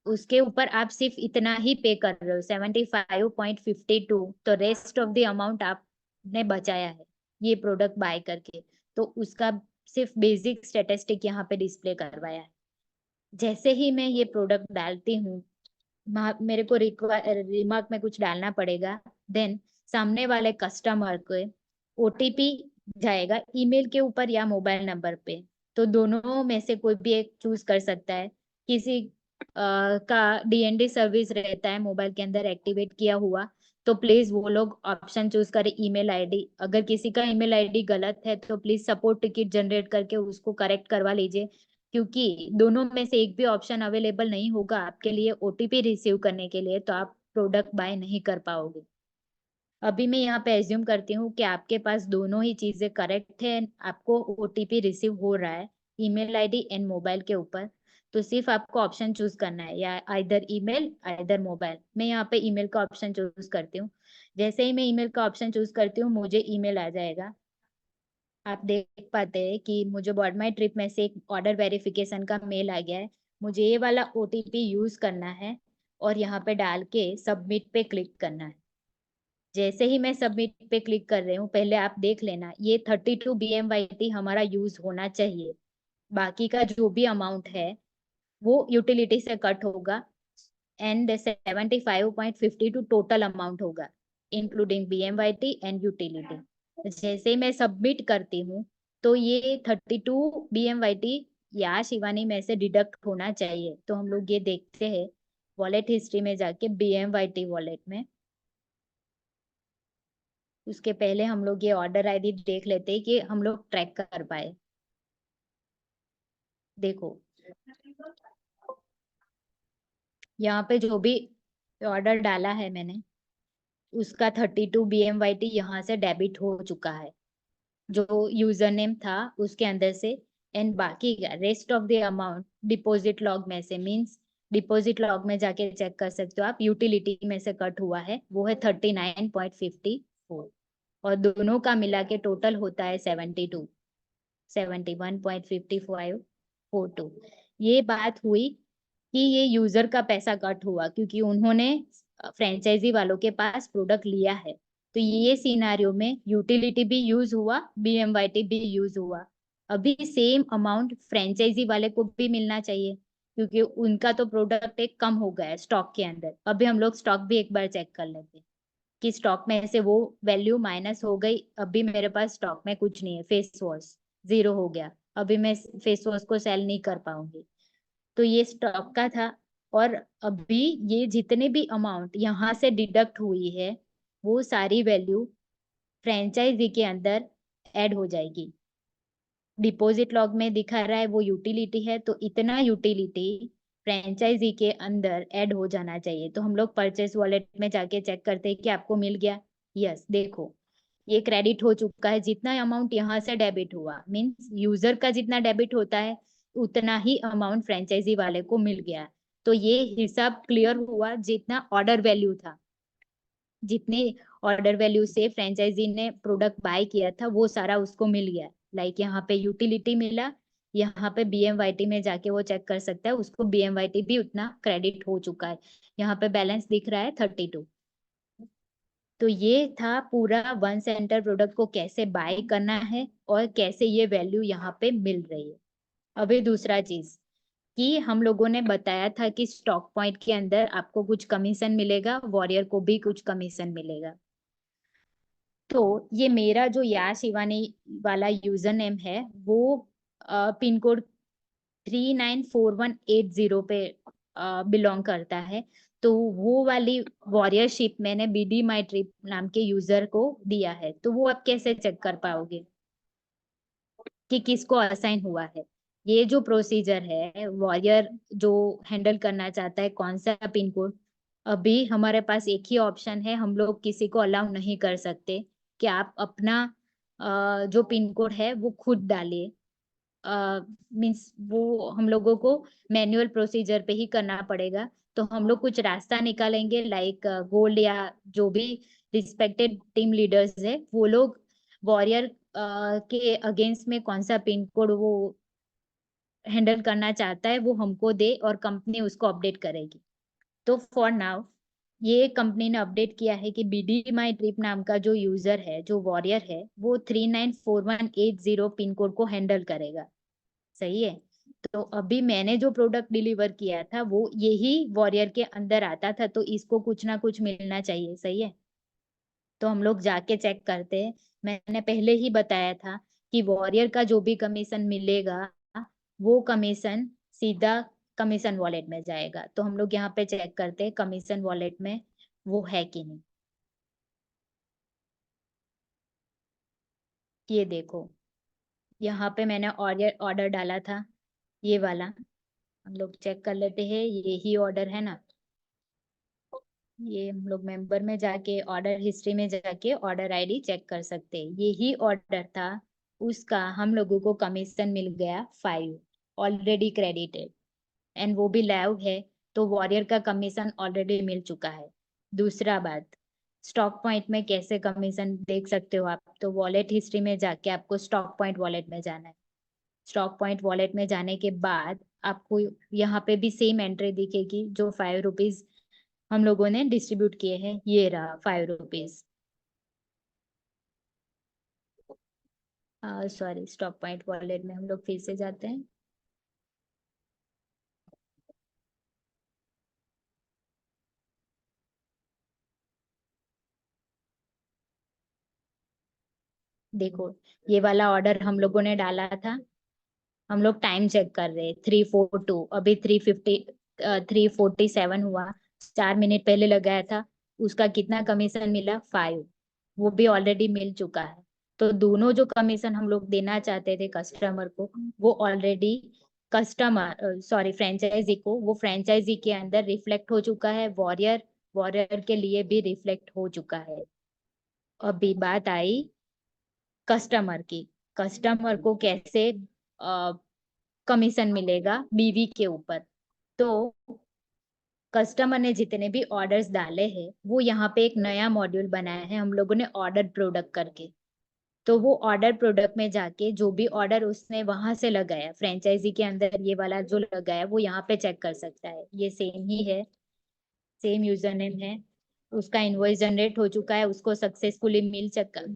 उसके ऊपर आप सिर्फ इतना ही पे कर रहे हो 75.52, तो रेस्ट ऑफ द अमाउंट आपने बचाया है ये प्रोडक्ट बाय करके। तो उसका सिर्फ बेसिक स्टेटिस्टिक यहाँ पे डिस्प्ले करवाया है। जैसे ही मैं ये प्रोडक्ट डालती हूँ, मेरे को रिमार्क में कुछ डालना पड़ेगा, देन सामने वाले कस्टमर को OTP जाएगा ईमेल के ऊपर या मोबाइल नंबर पे। तो दोनों में से कोई भी एक चूज कर सकता है। किसी का DND सर्विस रहता है मोबाइल के अंदर एक्टिवेट किया हुआ, तो प्लीज वो लोग ऑप्शन चूज करें ईमेल आईडी। अगर किसी का ईमेल आईडी गलत है तो प्लीज सपोर्ट टिकट जनरेट करके उसको करेक्ट करवा लीजिए, क्योंकि दोनों में से एक भी ऑप्शन अवेलेबल नहीं होगा आपके लिए OTP रिसीव करने के लिए, तो आप प्रोडक्ट बाय नहीं कर पाओगे। अभी मैं यहाँ पे एज्यूम करती हूँ कि आपके पास दोनों ही चीजें करेक्ट है, आपको OTP रिसीव हो रहा है ईमेल आईडी एंड मोबाइल के ऊपर। तो सिर्फ आपको ऑप्शन चूज करना है, या आइदर ईमेल आइदर मोबाइल। मैं यहाँ पे ईमेल का ऑप्शन चूज करती हूँ। जैसे ही मैं ईमेल का ऑप्शन चूज करती हूँ, मुझे ईमेल आ जाएगा। आप देख पाते हैं कि मुझे बॉट माई ट्रिप में से एक ऑर्डर वेरिफिकेशन का मेल आ गया है। मुझे ये वाला OTP यूज करना है और यहाँ पे डाल के सबमिट पे क्लिक करना है। जैसे ही मैं सबमिट पे क्लिक कर रही हूँ, पहले आप देख लेना ये 32 BMYT हमारा यूज होना चाहिए। बाकी का जो भी अमाउंट है वो यूटिलिटी से कट होगा, एंड 75.52 टोटल अमाउंट होगा इंक्लूडिंग BMYT एंड यूटिलिटी। जैसे ही मैं सबमिट करती हूँ, तो ये 32 BMYT या शिवानी में से डिडक्ट होना चाहिए। तो हम लोग ये देखते हैं वॉलेट हिस्ट्री में जाके BMYT वॉलेट में। उसके पहले हम लोग ये ऑर्डर ID देख लेते हैं कि हम लोग ट्रैक कर पाए। देखो यहाँ पे जो भी ऑर्डर डाला है मैंने, उसका 32 BMYT यहाँ से डेबिट हो चुका है, जो यूजर नेम था उसके अंदर से। एंड बाकी का rest of the amount deposit log में से, मींस डिपॉजिट लॉग में जाके चेक कर सकते हो आप, यूटिलिटी में से कट हुआ है, वो है 39.54। और दोनों का मिला के टोटल होता है 71.5542। ये बात हुई कि ये यूजर का पैसा कट हुआ क्योंकि उन्होंने फ्रेंचाइजी वालों के पास प्रोडक्ट लिया है। तो ये सिनारियो में यूटिलिटी भी यूज हुआ, BMYT भी यूज हुआ। अभी सेम अमाउंट फ्रेंचाइजी वाले को भी मिलना चाहिए, क्योंकि उनका तो प्रोडक्ट एक कम हो गया है स्टॉक के अंदर। अभी हम लोग स्टॉक भी एक बार चेक कर लेते हैं कि स्टॉक में से वो वैल्यू माइनस हो गई। अभी मेरे पास स्टॉक में कुछ नहीं है, फेस वॉश 0 हो गया। अभी मैं फेस वॉश को सेल नहीं कर पाऊंगी। तो ये स्टॉक का था। और अभी ये जितने भी अमाउंट यहाँ से डिडक्ट हुई है, वो सारी वैल्यू फ्रेंचाइजी के अंदर ऐड हो जाएगी। डिपॉजिट लॉग में दिखा रहा है वो यूटिलिटी है, तो इतना यूटिलिटी फ्रेंचाइजी के अंदर ऐड हो जाना चाहिए। तो हम लोग परचेस वॉलेट में जाके चेक करते हैं कि आपको मिल गया। यस, देखो ये क्रेडिट हो चुका है। जितना अमाउंट यहाँ से डेबिट हुआ, मीन्स यूजर का जितना डेबिट होता है उतना ही अमाउंट फ्रेंचाइजी वाले को मिल गया। तो ये हिसाब क्लियर हुआ, जितना ऑर्डर वैल्यू था, जितने ऑर्डर वैल्यू से फ्रेंचाइजी ने प्रोडक्ट बाय किया था, वो सारा उसको मिल गया। लाइक यहाँ पे यूटिलिटी मिला, यहाँ पे BMYT में जाके वो चेक कर सकता है, उसको BMYT भी उतना क्रेडिट हो चुका है। यहाँ पे बैलेंस दिख रहा है 32। तो ये था पूरा वन सेंटर प्रोडक्ट को कैसे बाय करना है और कैसे ये वैल्यू यहाँ पे मिल रही है। अभी दूसरा चीज कि हम लोगों ने बताया था कि स्टॉक पॉइंट के अंदर आपको कुछ कमीशन मिलेगा, वॉरियर को भी कुछ कमीशन मिलेगा। तो ये मेरा जो या शिवानी वाला यूजर नेम है, वो पिन कोड 394180 पे बिलोंग करता है, तो वो वाली वॉरियर शिप मैंने BD माई ट्रिप नाम के यूजर को दिया है। तो वो आप कैसे चेक कर पाओगे कि किसको असाइन हुआ है? ये जो प्रोसीजर है, वॉरियर जो हैंडल करना चाहता है कौन सा पिन कोड, अभी हमारे पास एक ही ऑप्शन है, हम लोग किसी को अलाउ नहीं कर सकते कि आप अपना जो पिन कोड है वो खुद डालिए। मीन्स वो हम लोगों को मैनुअल प्रोसीजर पे ही करना पड़ेगा। तो हम लोग कुछ रास्ता निकालेंगे, लाइक गोल्ड या जो भी रिस्पेक्टेड टीम लीडर्स है वो लोग वॉरियर के अगेंस्ट में कौन सा पिन कोड वो हैंडल करना चाहता है वो हमको दे और कंपनी उसको अपडेट करेगी। तो फॉर नाउ ये कंपनी ने अपडेट किया है कि BD माई ट्रिप नाम का जो यूजर है, जो वॉरियर है, वो 394180 पिन कोड को हैंडल करेगा। सही है। तो अभी मैंने जो प्रोडक्ट डिलीवर किया था वो यही वॉरियर के अंदर आता था, तो इसको कुछ ना कुछ मिलना चाहिए। सही है। तो हम लोग जाके चेक करते हैं। मैंने पहले ही बताया था कि वॉरियर का जो भी कमीशन मिलेगा वो कमीशन सीधा कमीशन वॉलेट में जाएगा। तो हम लोग यहाँ पे चेक करते हैं कमीशन वॉलेट में वो है कि नहीं। ये देखो, यहाँ पे मैंने ऑर्डर ऑर्डर डाला था, ये वाला। हम लोग चेक कर लेते हैं, ये ही ऑर्डर है ना। ये हम लोग मेंबर में जाके ऑर्डर हिस्ट्री में जाके ऑर्डर आईडी चेक कर सकते हैं। ये ही ऑर्डर था, उसका हम लोगों को कमीशन मिल गया 5, ऑलरेडी क्रेडिटेड, एंड वो भी लाइव है। तो वॉरियर का कमीशन ऑलरेडी मिल चुका है। दूसरा बात, स्टॉक पॉइंट में कैसे कमीशन देख सकते हो आप? तो वॉलेट हिस्ट्री में जाके आपको स्टॉक पॉइंट वॉलेट में जाना है। स्टॉक पॉइंट वॉलेट में जाने के बाद आपको यहाँ पे भी सेम एंट्री दिखेगी, जो 5 रुपीज हम लोगों ने डिस्ट्रीब्यूट किए हैं, ये रहा 5 rupees. Sorry, stock point wallet में हम लोग फिर से जाते हैं। देखो, ये वाला ऑर्डर हम लोगों ने डाला था। हम लोग टाइम चेक कर रहे हैं, 3:42, अभी 3:47 हुआ। 4 मिनट पहले लगाया था, उसका कितना कमीशन मिला? 5। वो भी ऑलरेडी मिल चुका है। तो दोनों जो कमीशन हम लोग देना चाहते थे कस्टमर को, वो ऑलरेडी कस्टमर सॉरी फ्रेंचाइजी को, वो फ्रेंचाइजी के अंदर रिफ्लेक्ट हो चुका है। वॉरियर वॉरियर के लिए भी रिफ्लेक्ट हो चुका है। अभी बात आई कस्टमर की। कस्टमर को कैसे कमीशन मिलेगा BV के ऊपर? तो कस्टमर ने जितने भी ऑर्डर्स डाले हैं वो यहाँ पे एक नया मॉड्यूल बनाया है हम लोगों ने, ऑर्डर प्रोडक्ट करके। तो वो ऑर्डर प्रोडक्ट में जाके जो भी ऑर्डर उसने वहां से लगाया फ्रेंचाइजी के अंदर, ये वाला जो लगाया वो यहाँ पे चेक कर सकता है। ये सेम ही है, सेम यूजर नेम है। उसका इनवॉइस जनरेट हो चुका है, उसको सक्सेसफुली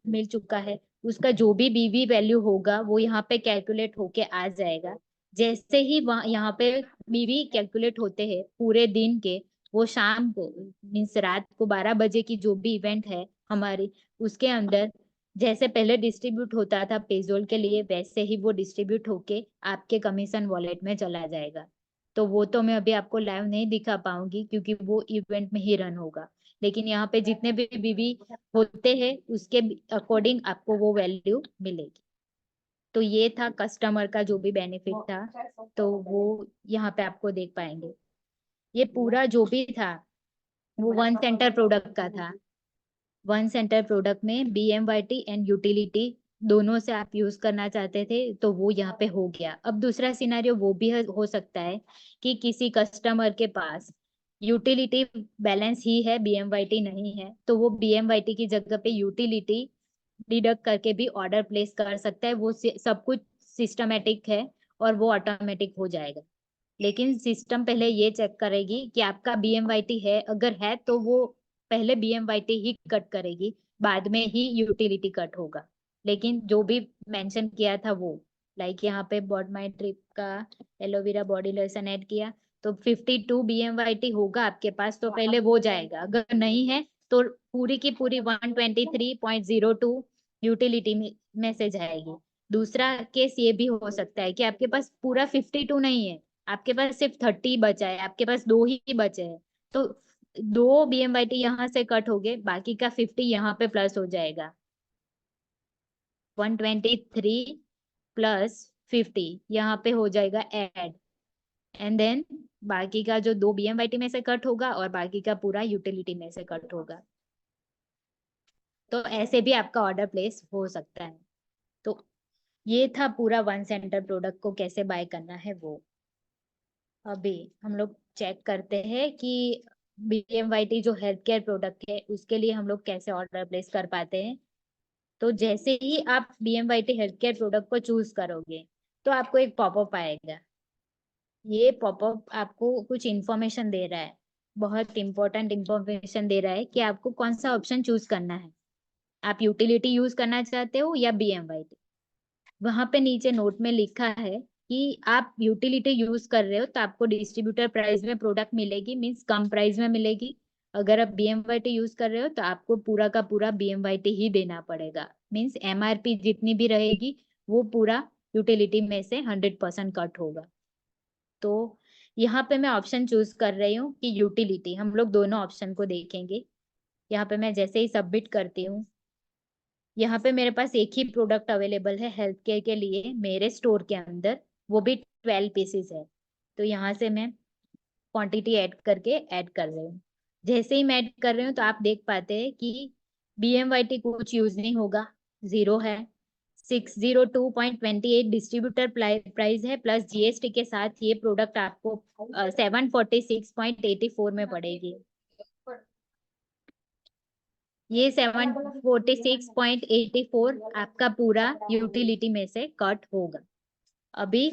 मिल चुका है। उसका जो भी BV वैल्यू होगा वो यहाँ पे कैलकुलेट होके आ जाएगा। जैसे ही वहाँ यहाँ पे BV कैलकुलेट होते हैं पूरे दिन के, वो शाम को मीन्स रात को 12 बजे की जो भी इवेंट है हमारी, उसके अंदर जैसे पहले डिस्ट्रीब्यूट होता था पेजोल के लिए, वैसे ही वो डिस्ट्रीब्यूट होके आपके कमीशन वॉलेट में चला जाएगा। तो वो तो मैं अभी आपको लाइव नहीं दिखा पाऊंगी क्योंकि वो इवेंट में ही रन होगा। लेकिन यहाँ पे जितने भी BV होते हैं उसके अकॉर्डिंग आपको वो वैल्यू मिलेगी। तो ये था कस्टमर का जो भी बेनिफिट था, तो वो यहाँ पे आपको देख पाएंगे। ये पूरा जो भी था वो वन सेंटर प्रोडक्ट का था। वन सेंटर प्रोडक्ट में BMYT एंड यूटिलिटी दोनों से आप यूज करना चाहते थे, तो वो यहाँ पे हो गया। अब दूसरा सिनेरियो वो भी हो सकता है कि किसी कस्टमर के पास यूटिलिटी बैलेंस ही है, BMYT नहीं है, तो वो BMYT की जगह पे यूटिलिटी डिडक्ट करके भी ऑर्डर प्लेस कर सकता है। वो सब कुछ सिस्टमेटिक है और वो ऑटोमेटिक हो जाएगा। लेकिन सिस्टम पहले ये चेक करेगी कि आपका BMYT है, अगर है तो वो पहले BMYT ही कट करेगी, बाद में ही यूटिलिटी कट होगा। लेकिन जो भी मेंशन किया था वो, लाइक यहाँ पे बॉट माई ट्रिप का एलोवेरा बॉडी लोशन ऐड किया, तो 52 BMYT होगा आपके पास तो पहले वो जाएगा। अगर नहीं है तो पूरी की पूरी 123.02 यूटिलिटी में से जाएगी। दूसरा केस ये भी हो सकता है कि आपके पास पूरा 52 नहीं है, आपके पास सिर्फ 30 बचा है, आपके पास 2 ही बचे हैं, तो 2 BMYT यहाँ से कट हो गए, बाकी का 50 यहाँ पे प्लस हो जाएगा। 123 प्लस 50 यहाँ पे हो जाएगा ऐड, एंड देन बाकी का जो 2 BMYT में से कट होगा और बाकी का पूरा यूटिलिटी में से कट होगा। तो ऐसे भी आपका ऑर्डर प्लेस हो सकता है। तो ये था पूरा वन सेंटर प्रोडक्ट को कैसे बाय करना है वो। अभी हम लोग चेक करते हैं कि BMYT जो हेल्थ केयर प्रोडक्ट है उसके लिए हम लोग कैसे ऑर्डर प्लेस कर पाते हैं। तो जैसे ही आप BMYT हेल्थ केयर प्रोडक्ट को चूज करोगे तो आपको एक पॉपअप आएगा। ये पॉपअप आपको कुछ इंफॉर्मेशन दे रहा है, बहुत इंपॉर्टेंट इंफॉर्मेशन दे रहा है कि आपको कौन सा ऑप्शन चूज करना है। आप यूटिलिटी यूज करना चाहते हो या BMYT। वहां पे नीचे नोट में लिखा है कि आप यूटिलिटी यूज कर रहे हो तो आपको डिस्ट्रीब्यूटर प्राइस में प्रोडक्ट मिलेगी, मीन्स कम प्राइस में मिलेगी। अगर आप BMYT यूज कर रहे हो तो आपको पूरा का पूरा BMYT ही देना पड़ेगा, मीन्स MRP जितनी भी रहेगी वो पूरा यूटिलिटी में से 100% कट होगा। तो यहाँ पे मैं ऑप्शन चूज कर रही हूँ कि यूटिलिटी, हम लोग दोनों ऑप्शन को देखेंगे। यहाँ पे मैं जैसे ही सबमिट करती हूँ, यहाँ पे मेरे पास एक ही प्रोडक्ट अवेलेबल है हेल्थ केयर के लिए मेरे स्टोर के अंदर, वो भी 12 पीसेस है। तो यहाँ से मैं क्वांटिटी ऐड करके ऐड कर रही हूँ। जैसे ही मैं ऐड कर रही हूँ तो आप देख पाते हैं कि BMYT कुछ यूज नहीं होगा, 0 है। 602.28 डिस्ट्रीब्यूटर प्राइस है, प्लस GST के साथ ये प्रोडक्ट आपको 746.84 में पड़ेगी। ये 746.84 आपका पूरा यूटिलिटी में से कट होगा। अभी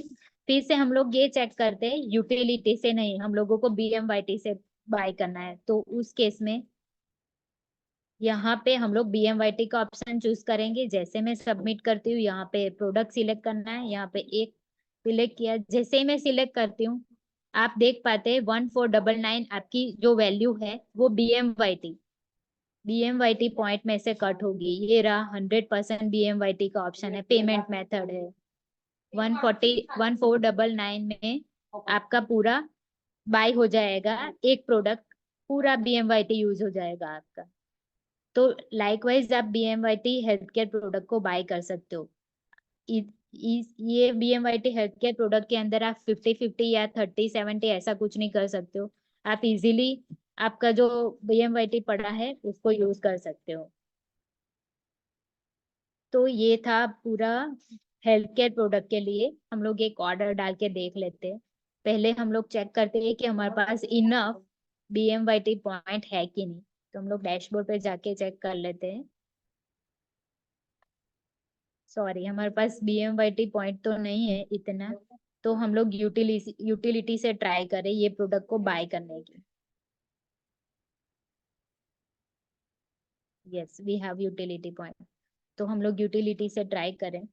फिर से हम लोग ये चेक करते हैं, यूटिलिटी से नहीं, हम लोगों को BMYT से बाय करना है। तो उस केस में यहाँ पे हम लोग BMYT का ऑप्शन चूज करेंगे। जैसे मैं सबमिट करती हूँ, यहाँ पे प्रोडक्ट सिलेक्ट करना है, यहाँ पे एक सिलेक्ट किया। जैसे ही मैं सिलेक्ट करती हूँ आप देख पाते हैं 1499 आपकी जो वैल्यू है वो BMYT पॉइंट में से कट होगी। ये रहा 100% BMYT का ऑप्शन है, पेमेंट मेथड है। 1499 में आपका पूरा बाय हो जाएगा, एक प्रोडक्ट पूरा BMYT यूज हो जाएगा आपका। तो लाइकवाइज आप BMYT हेल्थ केयर प्रोडक्ट को बाय कर सकते हो। ये BMYT हेल्थ केयर प्रोडक्ट के अंदर आप 50-50 या 30-70 ऐसा कुछ नहीं कर सकते हो। आप इजीली आपका जो BMYT पड़ा है उसको यूज कर सकते हो। तो ये था पूरा हेल्थ केयर प्रोडक्ट के लिए। हम लोग एक ऑर्डर डाल के देख लेते हैं। पहले हम लोग चेक करते हैं कि हमारे पास इनफ BMYT पॉइंट है कि नहीं। तो हम लोग डैशबोर्ड पे जाके चेक कर लेते हैं। सॉरी, हमारे पास BMYT पॉइंट तो नहीं है इतना। तो हम लोग यूटिलिटी से ट्राई करें ये प्रोडक्ट को बाय करने की। Yes, we have utility point. तो हम लोग यूटिलिटी से ट्राई करें।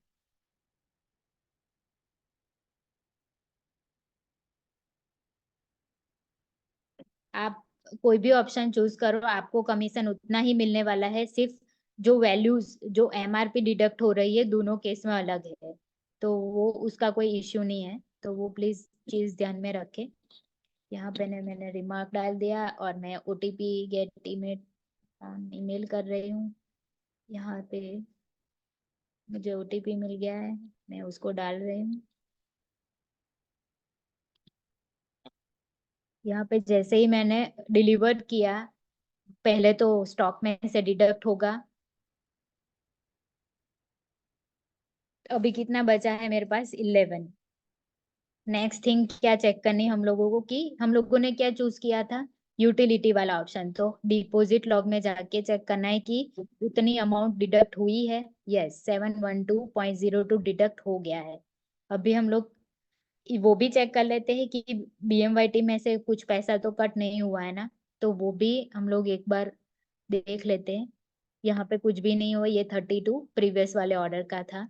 आप कोई भी ऑप्शन चूज करो, आपको कमीशन उतना ही मिलने वाला है। सिर्फ जो वैल्यूज, जो MRP डिडक्ट हो रही है दोनों केस में अलग है, तो वो उसका कोई इश्यू नहीं है। तो वो प्लीज चीज ध्यान में रखें। यहाँ पे मैंने रिमार्क डाल दिया और मैं OTP गेट ईमेल कर रही हूँ। यहाँ पे मुझे OTP मिल गया है, मैं उसको डाल रही हूँ। यहाँ पे जैसे ही मैंने डिलीवर किया, पहले तो स्टॉक में से डिडक्ट होगा। अभी कितना बचा है मेरे पास? 11। नेक्स्ट थिंग क्या चेक करनी हम लोगों को, कि हम लोगों ने क्या चूज किया था, यूटिलिटी वाला ऑप्शन। तो डिपॉजिट लॉग में जाके चेक करना है कि उतनी अमाउंट डिडक्ट हुई है। यस, 712.02 डिडक्ट हो गया है। अभी हम लोग वो भी चेक कर लेते हैं कि BMYT में से कुछ पैसा तो कट नहीं हुआ है ना। तो वो भी हम लोग एक बार देख लेते हैं। यहाँ पे कुछ भी नहीं हुआ, ये 32 प्रीवियस वाले ऑर्डर का था।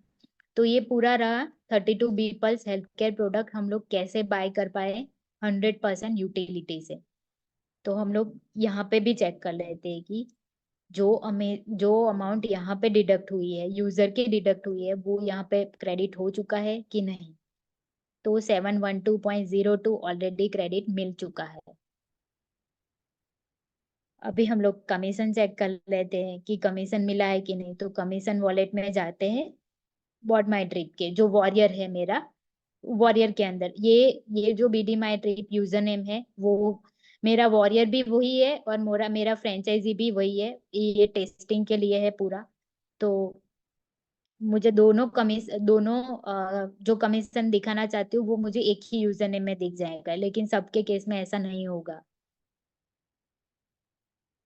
तो ये पूरा रहा 32 बीपल्स हेल्थ केयर प्रोडक्ट हम लोग कैसे बाय कर पाए 100% यूटिलिटी से। तो हम लोग यहाँ पे भी चेक कर लेते हैं कि जो अमाउंट यहाँ पे डिडक्ट हुई है, यूजर की डिडक्ट हुई है, वो यहाँ पे क्रेडिट हो चुका है कि नहीं। तो 712.02 ऑलरेडी क्रेडिट मिल चुका है। अभी हम लोग कमीशन चेक कर लेते हैं कि कमीशन मिला है कि नहीं। तो कमीशन वॉलेट में जाते हैं, बॉट माई ट्रिप के जो वॉरियर है मेरा, वॉरियर के अंदर ये जो बीडी माई ट्रिप यूजर नेम है, वो मेरा वॉरियर भी वही है और मेरा मेरा फ्रेंचाइजी भी वही है। ये टेस्टिंग के लिए है पूरा। तो मुझे दोनों जो कमीशन दिखाना चाहती हूँ वो मुझे एक ही यूजर नेम में दिख जाएगा, लेकिन सबके केस में ऐसा नहीं होगा।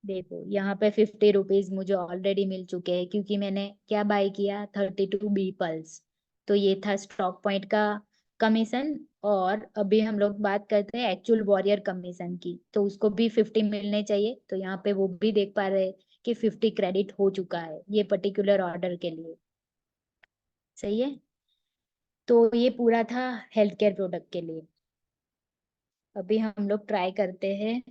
देखो यहाँ पे 50 रुपीज मुझे ऑलरेडी मिल चुके हैं, क्योंकि मैंने क्या बाय किया, 32 बी पल्स। तो ये था स्टॉक पॉइंट का कमीशन। और अभी हम लोग बात करते हैं एक्चुअल वॉरियर कमीशन की, तो उसको भी 50 मिलने चाहिए। तो यहाँ पे वो भी देख पा रहे हैं कि 50 क्रेडिट हो चुका है ये पर्टिकुलर ऑर्डर के लिए। सही है। तो ये पूरा था हेल्थ केयर प्रोडक्ट के लिए। अभी हम लोग ट्राई करते हैं।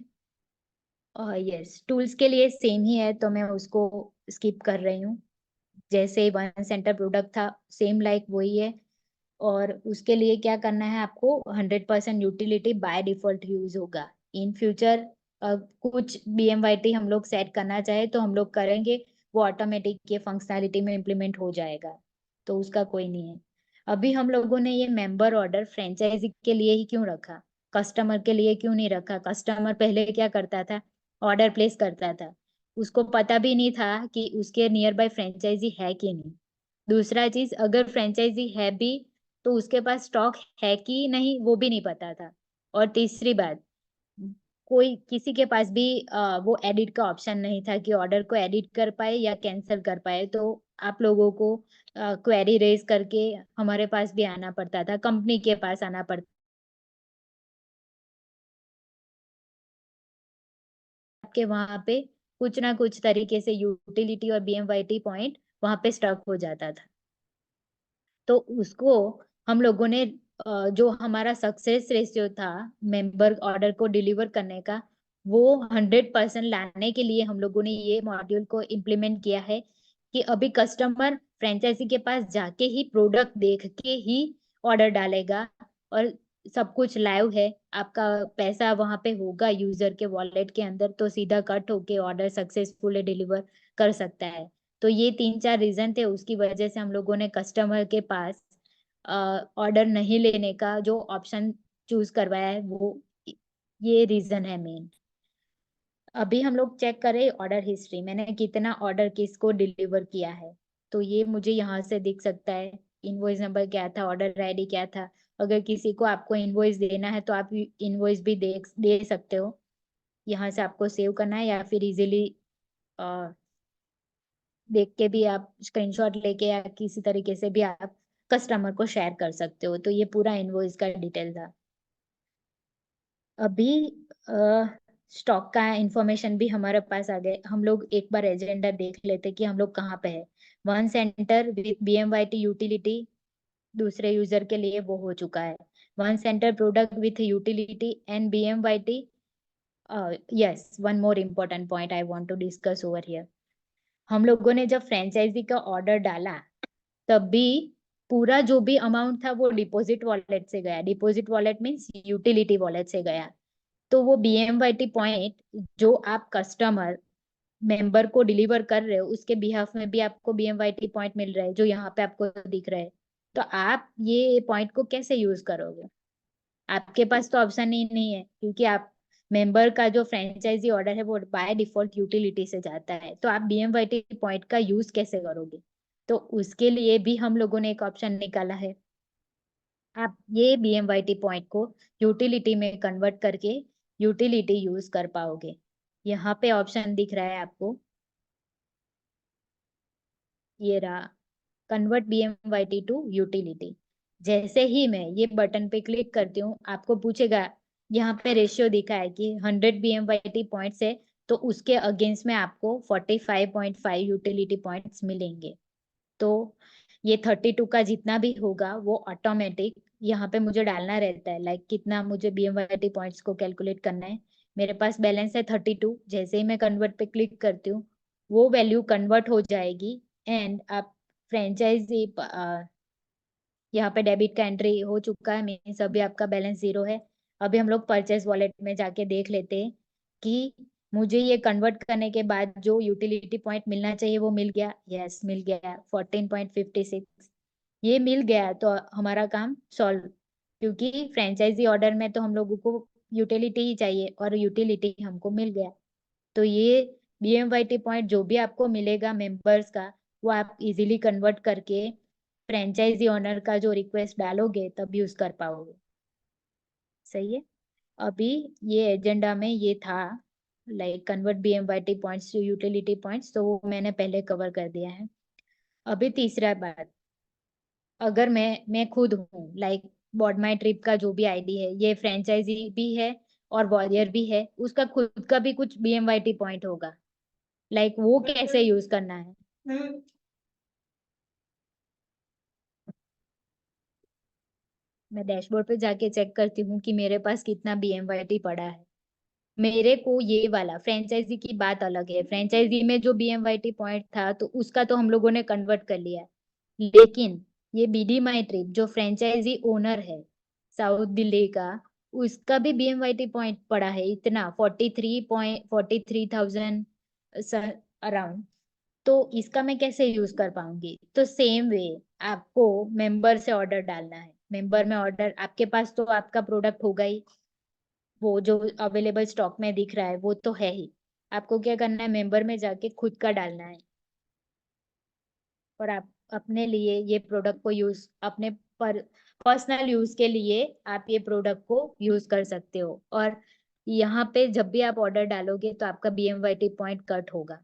यस, टूल्स के लिए सेम ही है, तो मैं उसको स्किप कर रही हूँ। जैसे वन सेंटर प्रोडक्ट था, सेम लाइक वही है। और उसके लिए क्या करना है आपको, 100% यूटिलिटी बाय डिफॉल्ट यूज होगा। इन फ्यूचर कुछ बीएमवाईटी हम लोग सेट करना चाहे तो हम लोग करेंगे, वो ऑटोमेटिक ये फंक्शनैलिटी में इम्प्लीमेंट हो जाएगा। तो उसका कोई नहीं है। अभी हम लोगों ने ये मेंबर ऑर्डर फ्रेंचाइजी के लिए ही क्यों रखा, कस्टमर के लिए क्यों नहीं रखा। कस्टमर पहले क्या करता था, ऑर्डर प्लेस करता था, उसको पता भी नहीं था कि उसके नियर बाय फ्रेंचाइजी है कि नहीं। दूसरा चीज, अगर फ्रेंचाइजी है भी तो उसके पास स्टॉक है कि नहीं वो भी नहीं पता था। और तीसरी बात, कोई किसी के पास भी वो एडिट का ऑप्शन नहीं था कि ऑर्डर को एडिट कर पाए या कैंसिल कर पाए। तो आप लोगों को क्वेरी रेज करके हमारे पास भी आना पड़ता था, कंपनी के पास आना पड़ता। आपके वहां पे कुछ ना कुछ तरीके से यूटिलिटी और बीएमवाईटी पॉइंट वहां पे स्टक हो जाता था। तो उसको हम लोगों ने जो हमारा सक्सेस रेशियो था मेंबर ऑर्डर को डिलीवर करने का, वो 100% लाने के लिए हम लोगों ने ये मॉड्यूल को इम्प्लीमेंट किया है कि अभी कस्टमर फ्रेंचाइजी के पास जाके ही प्रोडक्ट देख के ही ऑर्डर डालेगा। और सब कुछ लाइव है, आपका पैसा वहां पे होगा यूजर के वॉलेट के अंदर, तो सीधा कट होके ऑर्डर सक्सेसफुली डिलीवर कर सकता है। तो ये 3-4 रीजन थे, उसकी वजह से हम लोगों ने कस्टमर के पास ऑर्डर नहीं लेने का जो ऑप्शन चूज करवाया है, वो ये रीजन है मेन। अभी हम लोग चेक करें ऑर्डर हिस्ट्री, मैंने कितना ऑर्डर किसको डिलीवर किया है। तो ये मुझे यहाँ से दिख सकता है, इनवॉइस नंबर क्या था, ऑर्डर आईडी क्या था। अगर किसी को आपको इनवॉइस देना है तो आप इनवॉइस भी दे सकते हो। यहाँ से आपको सेव करना है या फिर इजीली देख के भी आप स्क्रीनशॉट लेके या किसी तरीके से भी आप कस्टमर को शेयर कर सकते हो। तो ये पूरा इनवॉइस का डिटेल था। अभी स्टॉक का इंफॉर्मेशन भी हमारे पास आ गए। हम लोग एक बार एजेंडा देख लेते कि हम लोग कहाँ पे है। One centre with BMYT utility दूसरे यूजर के लिए वो हो चुका है। One centre product with utility and BMYT. Yes, one more important point I want to discuss over here. हम लोगों ने जब फ्रेंचाइजी का ऑर्डर डाला, तभी पूरा जो भी अमाउंट था वो डिपॉजिट वॉलेट से गया। Deposit wallet means utility wallet से गया। तो वो बीएमवाईटी पॉइंट जो आप कस्टमर मेंबर को डिलीवर कर रहे हो, उसके बिहाफ में भी आपको बीएमवाईटी पॉइंट मिल रहा है जो यहाँ पे आपको दिख रहा है। तो आप ये पॉइंट को कैसे यूज करोगे, आपके पास तो ऑप्शन ही नहीं है, क्योंकि आप मेंबर का जो फ्रेंचाइजी ऑर्डर है वो बाय डिफॉल्ट यूटिलिटी से जाता है। तो आप बीएमवाईटी पॉइंट का यूज कैसे करोगे। तो उसके लिए भी हम लोगों ने एक ऑप्शन निकाला है। आप ये बीएमवाईटी पॉइंट को यूटिलिटी में कन्वर्ट करके यूटिलिटी यूज कर पाओगे। यहाँ पे ऑप्शन दिख रहा है आपको, ये रहा, कन्वर्ट बीएमवाईटी टू यूटिलिटी। जैसे ही मैं ये बटन पे क्लिक करती हूँ, आपको पूछेगा, यहाँ पे रेशियो दिखा है कि 100 बीएमवाईटी पॉइंट्स है, तो उसके अगेंस्ट में आपको 45.5 यूटिलिटी पॉइंट्स मिलेंगे। तो ये 32 का जितना भी होगा वो ऑटोमेटिक यहाँ पे मुझे डालना रहता है, लाइक कितना मुझे बीएमवाईटी पॉइंट्स को कैलकुलेट करना है। मेरे पास बैलेंस है 32। जैसे ही मैं कन्वर्ट पे क्लिक करती हूँ, वो वैल्यू कन्वर्ट हो जाएगी एंड आप फ्रेंचाइजी, यहाँ पे डेबिट का एंट्री हो चुका है, मीन्स अभी आपका बैलेंस 0 है। अभी हम लोग परचेस वॉलेट में जाके देख लेते हैं कि मुझे ये कन्वर्ट करने के बाद जो यूटिलिटी पॉइंट मिलना चाहिए वो मिल गया। यस, मिल गया 14.56। ये मिल गया तो हमारा काम सॉल्व, क्योंकि फ्रेंचाइजी ऑर्डर में तो हम लोगों को यूटिलिटी ही चाहिए और यूटिलिटी हमको मिल गया। तो ये BMYT पॉइंट जो भी आपको मिलेगा मेंबर्स का, वो आप इजीली कन्वर्ट करके फ्रेंचाइजी ओनर का जो रिक्वेस्ट डालोगे तब यूज कर पाओगे। सही है। अभी ये एजेंडा में ये था, like convert BMYT points to utility points, तो वो मैंने पहले कवर कर दिया है। अभी तीसरा बात, अगर मैं खुद हूँ, लाइक बॉट माई ट्रिप का जो भी आईडी है, ये फ्रेंचाइजी भी है और वॉरियर भी है, उसका खुद का भी कुछ BMYT पॉइंट होगा, लाइक वो कैसे यूज करना है। मैं डैशबोर्ड पे जाके चेक करती हूँ कि मेरे पास कितना BMYT पड़ा है। मेरे को ये वाला फ्रेंचाइजी की बात अलग है, फ्रेंचाइजी में जो BMYT पॉइंट था तो उसका तो हम लोगों ने कन्वर्ट कर लिया, लेकिन ये BD माई ट्रिप जो फ्रेंचाइजी ओनर है साउथ दिल्ली का, उसका भी BMYT पॉइंट पड़ा है इतना 43,43,000 अराउंड। तो इसका मैं कैसे यूज कर पाऊंगी। तो सेम वे आपको मेंबर से ऑर्डर डालना है। मेंबर में ऑर्डर आपके पास तो आपका प्रोडक्ट होगा ही, वो जो अवेलेबल स्टॉक में दिख रहा है वो तो है ही। आपको क्या करना है, मेंबर में जाके खुद का डालना है और आप अपने लिए ये प्रोडक्ट को यूज, अपने पर पर्सनल यूज के लिए आप ये प्रोडक्ट को यूज कर सकते हो। और यहाँ पे जब भी आप ऑर्डर डालोगे तो आपका BMYT पॉइंट कट होगा।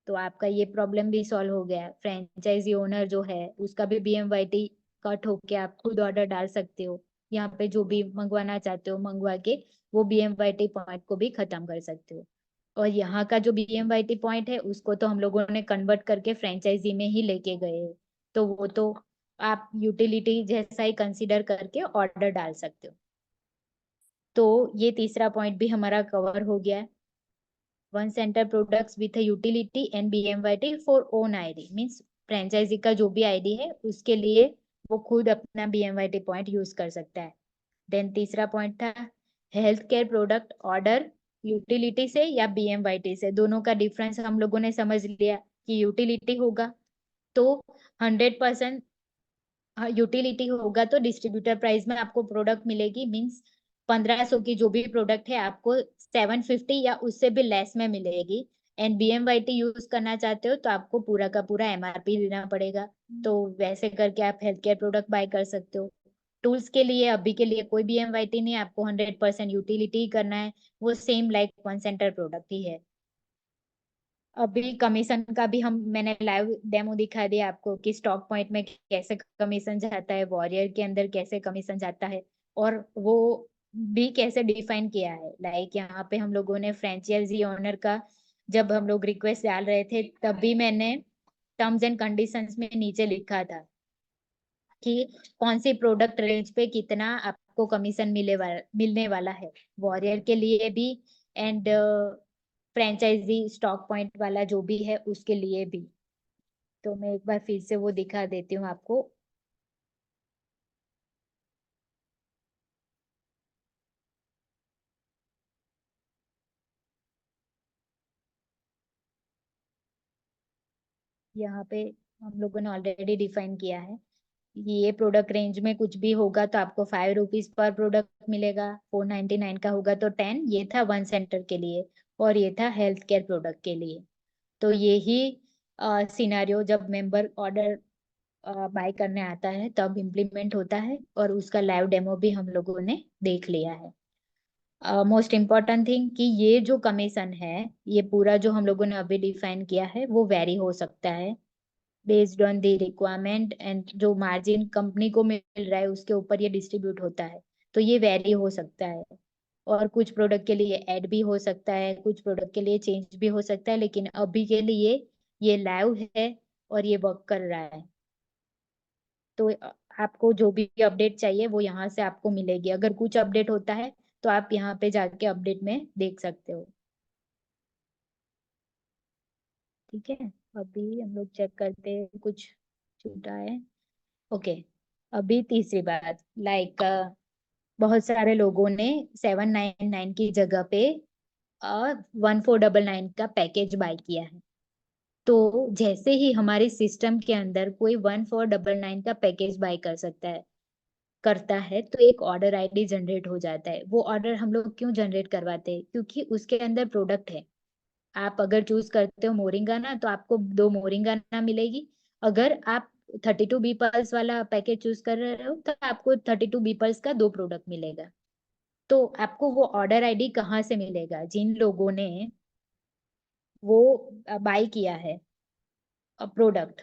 तो आपका ये प्रॉब्लम भी सॉल्व हो गया। फ्रेंचाइजी ओनर जो है उसका भी BMYT कट होके आप खुद ऑर्डर डाल सकते हो, यहाँ पे जो भी मंगवाना चाहते हो मंगवा के वो BMYT पॉइंट को भी खत्म कर सकते हो। और यहाँ का जो BMYT पॉइंट है उसको तो हम लोगों ने कन्वर्ट करके फ्रेंचाइजी में ही लेके गए हैं, तो वो तो आप यूटिलिटी जैसा ही कंसिडर करके ऑर्डर डाल सकते हो। तो ये तीसरा पॉइंट भी हमारा कवर हो गया है। One centre products with utility and BMYT for own ID, means franchisee का जो भी आईडी है उसके लिए वो खुद अपना BMYT पॉइंट यूज कर सकता है। देन तीसरा पॉइंट था health care product order utility से या BMYT से, दोनों का डिफरेंस हम लोगों ने समझ लिया कि यूटिलिटी होगा तो 100% यूटिलिटी होगा तो डिस्ट्रीब्यूटर प्राइस में आपको प्रोडक्ट मिलेगी, मींस 1500 की जो भी प्रोडक्ट है आपको 750 या उससे भी लेस में मिलेगी। एंड BMYT यूज करना चाहते हो तो आपको पूरा का पूरा MRP देना पड़ेगा। तो वैसे करके आप हेल्थ केयर प्रोडक्ट बाय कर सकते हो। टूल्स के लिए अभी के लिए कोई BMYT नहीं, आपको 100% यूटिलिटी करना है, वो same like one centre product ही है। अभी कमीशन का भी मैंने लाइव डेमो दिखा दिया आपको कि स्टॉक पॉइंट में कैसे कमीशन जाता है, वॉरियर के अंदर कैसे कमीशन जाता है, और वो भी कैसे डिफाइन किया है। लाइक यहाँ पे हम लोगों ने फ्रेंचाइजी ओनर का जब हम लोग रिक्वेस्ट डाल रहे थे तब भी मैंने टर्म्स एंड कंडीशंस में नीचे लिखा था कि कौन सी प्रोडक्ट रेंज पे कितना आपको कमीशन मिलने वाला है, वॉरियर के लिए भी एंड फ्रेंचाइजी स्टॉक पॉइंट वाला जो भी है उसके लिए भी। तो मैं एक बार फिर से वो दिखा देती हूँ आपको। यहाँ पे हम लोगों ने ऑलरेडी डिफाइन किया है कि ये प्रोडक्ट रेंज में कुछ भी होगा तो आपको 5 रुपीज पर प्रोडक्ट मिलेगा, 499 का होगा तो 10। ये था वन सेंटर के लिए और ये था हेल्थ केयर प्रोडक्ट के लिए। तो ये ही सिनारियो जब मेंबर ऑर्डर बाय करने आता है तब इम्प्लीमेंट होता है, और उसका लाइव डेमो भी हम लोगों ने देख लिया है। मोस्ट इम्पॉर्टेंट थिंग कि ये जो कमीशन है, ये पूरा जो हम लोगों ने अभी डिफाइन किया है वो वेरी हो सकता है based on the requirement, and जो मार्जिन कंपनी को मिल रहा है उसके ऊपर ये डिस्ट्रीब्यूट होता है। तो ये वेरी हो सकता है, और कुछ प्रोडक्ट के लिए ऐड भी हो सकता है, कुछ प्रोडक्ट के लिए चेंज भी हो सकता है, लेकिन अभी के लिए ये लाइव है और ये वर्क कर रहा है। तो आपको जो भी अपडेट चाहिए वो यहाँ से आपको मिलेगी। अगर कुछ अपडेट होता है तो आप यहाँ पे जाके अपडेट में देख सकते हो। ठीक है, अभी हम लोग चेक करते हैं कुछ छूटा है। ओके, अभी तीसरी बात, लाइक बहुत सारे लोगों ने 799 की जगह पे 1499 का पैकेज बाय किया है। तो जैसे ही हमारे सिस्टम के अंदर कोई 1499 का पैकेज बाय करता है तो एक ऑर्डर आईडी जनरेट हो जाता है। वो ऑर्डर हम लोग क्यों जनरेट करवाते हैं? क्योंकि उसके अंदर प्रोडक्ट है। आप अगर चूज करते हो मोरिंगा ना, तो आपको 2 मोरिंगा ना मिलेगी। अगर आप 32 बी पल्स वाला पैकेज चूज कर रहे हो तो आपको 32 बी पल्स का 2 प्रोडक्ट मिलेगा। तो आपको वो ऑर्डर आईडी कहाँ से मिलेगा? जिन लोगों ने वो बाय किया है प्रोडक्ट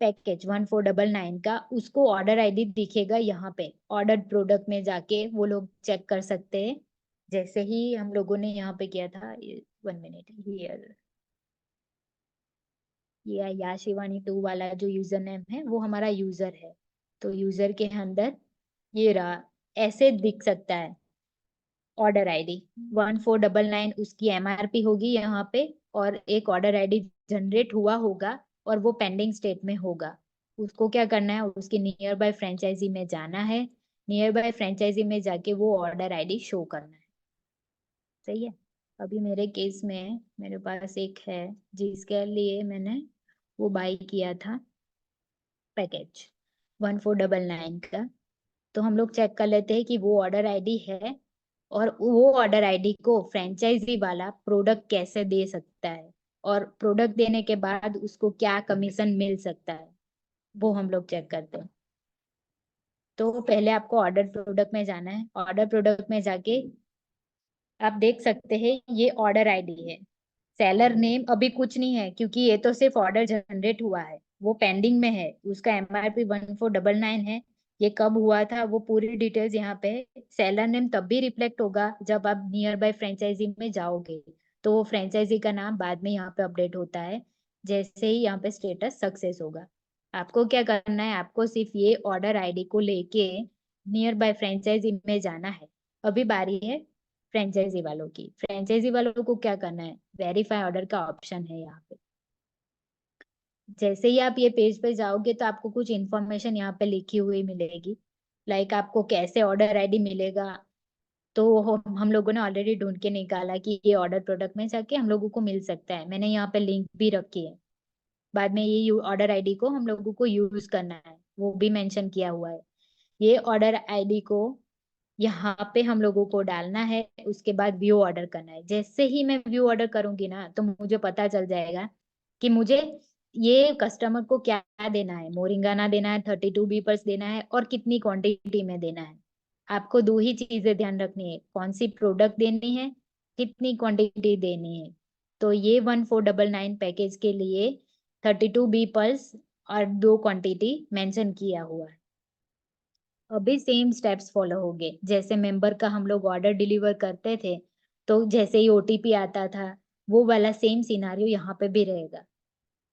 पैकेज 1499 का, उसको ऑर्डर आईडी दिखेगा यहाँ पे। ऑर्डर प्रोडक्ट में जाके वो लोग चेक कर सकते हैं। जैसे ही हम लोगों ने यहाँ पे किया था, 1 मिनट हियर, ये या शिवानी 2 वाला जो यूजर नेम है वो हमारा यूजर है। तो यूजर के अंदर ये रहा, ऐसे दिख सकता है ऑर्डर आईडी 1499, उसकी एमआरपी होगी यहाँ पे, और एक ऑर्डर आईडी जनरेट हुआ होगा और वो पेंडिंग स्टेट में होगा। उसको क्या करना है? उसकी नियर बाय फ्रेंचाइजी में जाना है। नियर बाय फ्रेंचाइजी में जाके वो ऑर्डर आईडी शो करना है। सही है। अभी मेरे केस में मेरे पास एक है जिसके लिए मैंने वो बाई किया था पैकेज 1499 का। तो हम लोग चेक कर लेते हैं कि वो ऑर्डर आईडी है, और वो ऑर्डर आईडी को फ्रेंचाइजी वाला प्रोडक्ट कैसे दे सकता है, और प्रोडक्ट देने के बाद उसको क्या कमीशन मिल सकता है, वो हम लोग चेक करते हैं। तो पहले आपको ऑर्डर प्रोडक्ट में जाना है। ऑर्डर प्रोडक्ट में जाके आप देख सकते हैं ये ऑर्डर आईडी है। सेलर नेम अभी कुछ नहीं है, क्योंकि ये तो सिर्फ ऑर्डर जनरेट हुआ है, वो पेंडिंग में है। उसका एमआरपी 1499 है। ये कब हुआ था वो पूरी डिटेल्स यहाँ पे है। सेलर नेम तब भी रिफ्लेक्ट होगा जब आप नियर बाय फ्रेंचाइजी में जाओगे, तो वो फ्रेंचाइजी का नाम बाद में यहाँ पे अपडेट होता है जैसे ही यहाँ पे स्टेटस सक्सेस होगा। आपको क्या करना है? आपको सिर्फ ये ऑर्डर आईडी को लेके नियर बाय फ्रेंचाइजी में जाना है। अभी बारी है फ्रेंचाइजी वालों की। फ्रेंचाइजी वालों को क्या करना है? वेरीफाई ऑर्डर का ऑप्शन है यहाँ पे। जैसे ही आप ये पेज पे जाओगे तो आपको कुछ इन्फॉर्मेशन यहाँ पे लिखी हुई मिलेगी, लाइक आपको कैसे ऑर्डर आईडी मिलेगा। तो हम लोगों ने ऑलरेडी ढूंढ के निकाला कि ये ऑर्डर प्रोडक्ट में जाके हम लोगों को मिल सकता है। मैंने यहाँ पे लिंक भी रखी है। बाद में ये ऑर्डर आईडी को हम लोगों को यूज करना है, वो भी मेंशन किया हुआ है। ये ऑर्डर आईडी को यहाँ पे हम लोगों को डालना है। उसके बाद व्यू ऑर्डर करना है। जैसे ही मैं व्यू ऑर्डर करूंगी ना, तो मुझे पता चल जाएगा कि मुझे ये कस्टमर को क्या देना है। मोरिंगाना देना है, 32 बीपर्स देना है, और कितनी क्वांटिटी में देना है। आपको 2 ही चीजें ध्यान रखनी है, कौन सी प्रोडक्ट देनी है, कितनी क्वांटिटी देनी है। तो ये 1499 पैकेज के लिए 32 बीपर्स और 2 क्वांटिटी मेंशन किया हुआ है। अभी सेम स्टेप्स फॉलो होंगे जैसे मेंबर का हम लोग ऑर्डर डिलीवर करते थे। तो जैसे ही ओटीपी आता था, वो वाला सेम सिनारियो यहाँ पे भी रहेगा।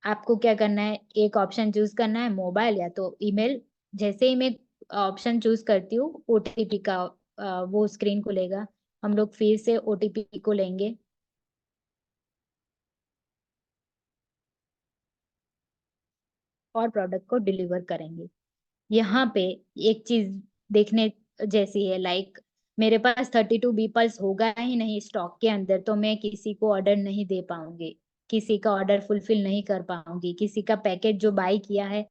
आपको क्या करना है? एक ऑप्शन चूज करना है, मोबाइल या तो ईमेल। जैसे ही मैं ऑप्शन चूज करती हूँ, ओटीपी का वो स्क्रीन खुलेगा। हम लोग फिर से ओटीपी को लेंगे और प्रोडक्ट को डिलीवर करेंगे। यहाँ पे एक चीज देखने जैसी है, लाइक मेरे पास 32 बीपल्स होगा ही नहीं स्टॉक के अंदर, तो मैं किसी को ऑर्डर नहीं दे पाऊंगी, किसी का ऑर्डर फुलफिल नहीं कर पाऊंगी, किसी का पैकेज जो बाई किया है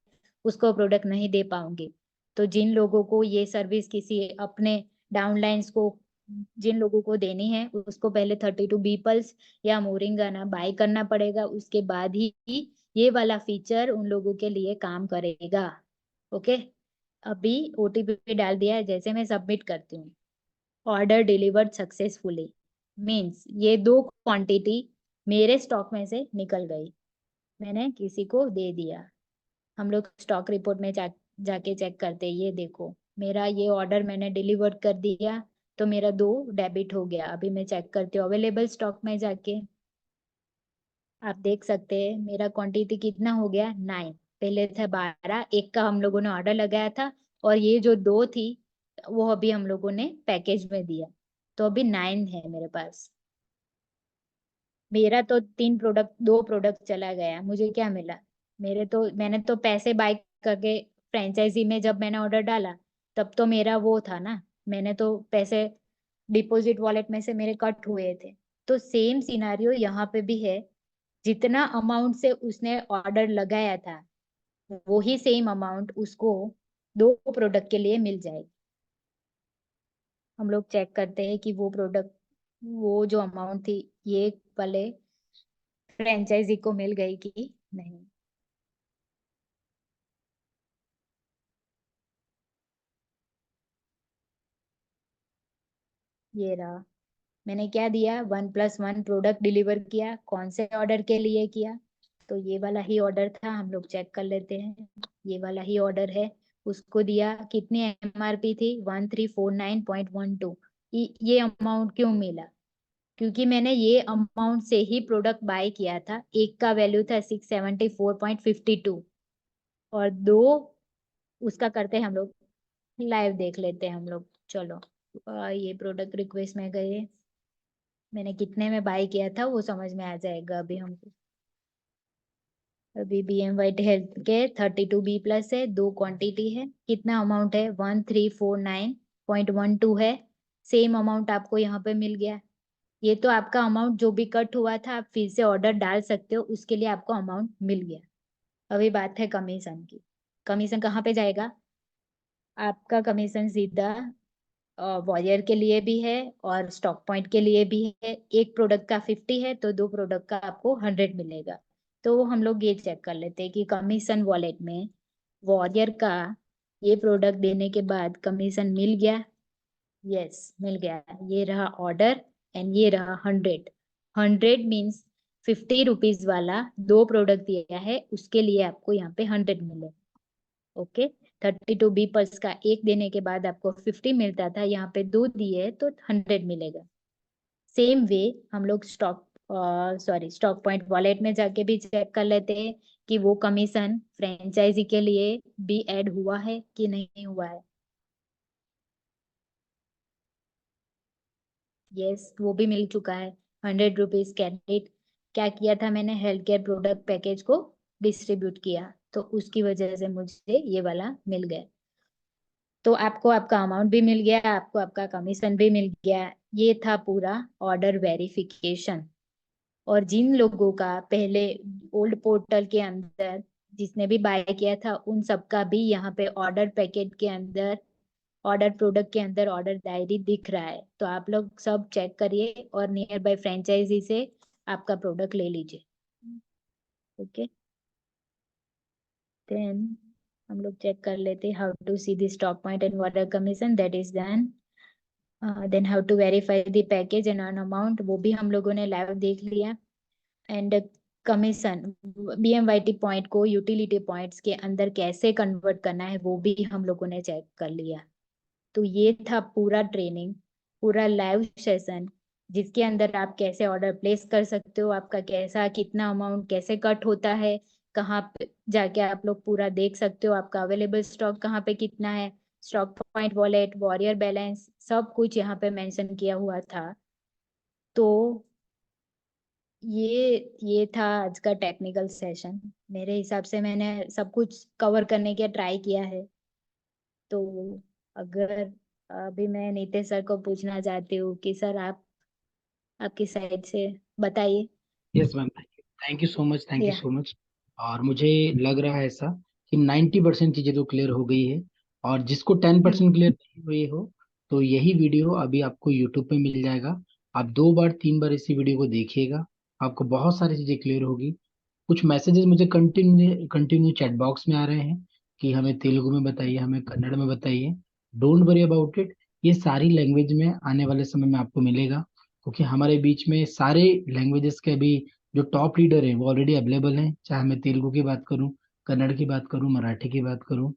उसको प्रोडक्ट नहीं दे पाऊंगी। तो जिन लोगों को ये सर्विस किसी अपने डाउनलाइंस को, जिन लोगों को देनी है, उसको पहले 32 बीपल्स या मोरिंगाना बाय करना पड़ेगा। उसके बाद ही ये वाला फीचर उन लोगों के लिए काम करेगा। ओके, अभी ओटीपी डाल दिया है। जैसे मैं सबमिट करती हूँ, ऑर्डर डिलीवर्ड सक्सेसफुली, मीन्स ये 2 क्वांटिटी मेरे स्टॉक में से निकल गई, मैंने किसी को दे दिया। हम लोग स्टॉक रिपोर्ट में जाके चेक करते हैं, ये देखो मेरा ये ऑर्डर मैंने डिलीवर कर दिया, तो मेरा 2 डेबिट हो गया। अभी मैं चेक करती हूँ अवेलेबल स्टॉक में जाके, आप देख सकते हैं मेरा क्वांटिटी कितना हो गया, 9। पहले था 12, एक का हम लोगों ने ऑर्डर लगाया था, और ये जो 2 थी वो अभी हम लोगों ने पैकेज में दिया। तो अभी 9 है मेरे पास। मेरा तो 3 प्रोडक्ट 2 प्रोडक्ट चला गया, मुझे क्या मिला? मैंने तो पैसे बाय करके फ्रेंचाइजी में जब मैंने ऑर्डर डाला, तब तो मेरा वो था ना, मैंने तो पैसे डिपॉजिट वॉलेट में से मेरे कट हुए थे। तो सेम सिनारियो यहाँ पे भी है, जितना अमाउंट से उसने ऑर्डर लगाया था, वो ही सेम अमाउंट उसको 2 प्रोडक्ट के लिए मिल जाएगी। हम लोग चेक करते हैं कि वो प्रोडक्ट, वो जो अमाउंट थी, ये वाले फ्रेंचाइजी को मिल गई कि नहीं। ये रहा, मैंने क्या दिया, 1+1 प्रोडक्ट डिलीवर किया। कौन से ऑर्डर के लिए किया? तो ये वाला ही ऑर्डर था, हम लोग चेक कर लेते हैं। ये वाला ही ऑर्डर है। उसको दिया, कितनी एमआरपी थी? 1349.12। ये अमाउंट क्यों मिला? क्योंकि मैंने ये अमाउंट से ही प्रोडक्ट बाय किया था। एक का वैल्यू था 674.52, और दो, उसका करते हैं हम लोग, लाइव देख लेते हैं हम लोग। चलो, ये प्रोडक्ट रिक्वेस्ट में गए, मैंने कितने में बाय किया था वो समझ में आ जाएगा अभी हमको। अभी BM हेल्थ के 32B+ है, 2 क्वांटिटी है। कितना अमाउंट है? 1349.12 है। सेम अमाउंट आपको यहाँ पे मिल गया। ये तो आपका अमाउंट जो भी कट हुआ था, आप फिर से ऑर्डर डाल सकते हो, उसके लिए आपको अमाउंट मिल गया। अभी बात है कमीशन की। कमीशन कहाँ पे जाएगा? आपका कमीशन सीधा वॉरियर के लिए भी है और स्टॉक पॉइंट के लिए भी है। एक प्रोडक्ट का 50 है तो 2 प्रोडक्ट का आपको 100 मिलेगा। तो हम लोग ये चेक कर लेते हैं कि कमीशन वॉलेट में वॉरियर का ये प्रोडक्ट देने के बाद कमीशन मिल गया। यस, मिल गया। ये रहा ऑर्डर, एंड ये रहा 100। 100 मीन्स 50 रुपीज वाला 2 प्रोडक्ट दिया है, उसके लिए आपको यहाँ पे 100 मिले। ओके, 32B+ का एक देने के बाद आपको 50 मिलता था, यहाँ पे 2 दिए तो 100 मिलेगा। सेम वे हम लोग स्टॉक पॉइंट वॉलेट में जाके भी चेक कर लेते हैं कि वो कमीशन फ्रेंचाइजी के लिए भी ऐड हुआ है कि नहीं हुआ है। यस, वो भी मिल चुका है। 100 रुपीज क्रेडिट। क्या किया था मैंने? हेल्थ केयर प्रोडक्ट पैकेज को डिस्ट्रीब्यूट किया, तो उसकी वजह से मुझे ये वाला मिल गया। तो आपको आपका अमाउंट भी मिल गया, आपको आपका कमीशन भी मिल गया। ये था पूरा ऑर्डर वेरिफिकेशन। और जिन लोगों का पहले ओल्ड पोर्टल के अंदर जिसने भी बाय किया था, उन सबका भी यहाँ पे ऑर्डर पैकेट के अंदर, ऑर्डर प्रोडक्ट के अंदर ऑर्डर डायरी दिख रहा है। तो आप लोग सब चेक करिए और नियर बाय फ्रेंचाइजी से आपका प्रोडक्ट ले लीजिए। ओके, देन हम लोग चेक कर लेते हैं how to see the stock point and order commission, that is done. Then how to verify the package and earn amount, वो भी हम लोगों ने लाइव देख लिया। एंड कमीशन, BMYT पॉइंट को यूटिलिटी पॉइंट्स के अंदर कैसे कन्वर्ट करना है, वो भी हम लोगों ने चेक कर लिया। तो ये था पूरा ट्रेनिंग, पूरा लाइव सेशन, जिसके अंदर आप कैसे ऑर्डर प्लेस कर सकते हो, आपका कैसा कितना अमाउंट कैसे कट होता है, कहाँ पे जाके आप लोग पूरा देख सकते हो, आपका अवेलेबल स्टॉक कहाँ पे कितना है, stock point wallet, warrior balance, सब कुछ यहाँ पे मेंशन किया हुआ था। तो ये था आज का टेक्निकल सेशन। मेरे हिसाब से मैंने सब कुछ कवर करने का ट्राई किया है। तो अगर अभी मैं नीतीश सर को पूछना चाहती हूँ कि सर आप, आपकी साइड से बताइए। Yes ma'am, thank you so much, thank you या सो मच। और मुझे लग रहा है ऐसा कि 90% चीजें तो क्लियर हो गई है। और जिसको 10% हम्म क्लियर नहीं हुई हो, तो यही वीडियो अभी आपको यूट्यूब पे मिल जाएगा। आप 2 बार 3 बार इसी वीडियो को देखिएगा, आपको बहुत सारी चीजें क्लियर होगी। कुछ मैसेजेस मुझे कंटिन्यू कंटिन्यू चैट बॉक्स में आ रहे हैं कि हमें तेलुगु में बताइए, हमें कन्नड़ में बताइए। डोंट वरी अबाउट इट, ये सारी लैंग्वेज में आने वाले समय में आपको मिलेगा, क्योंकि हमारे बीच में सारे लैंग्वेजेस के भी जो टॉप लीडर हैं वो ऑलरेडी अवेलेबल हैं। चाहे मैं तेलुगु की बात करूं, कन्नड़ की बात करूं, मराठी की बात करूं,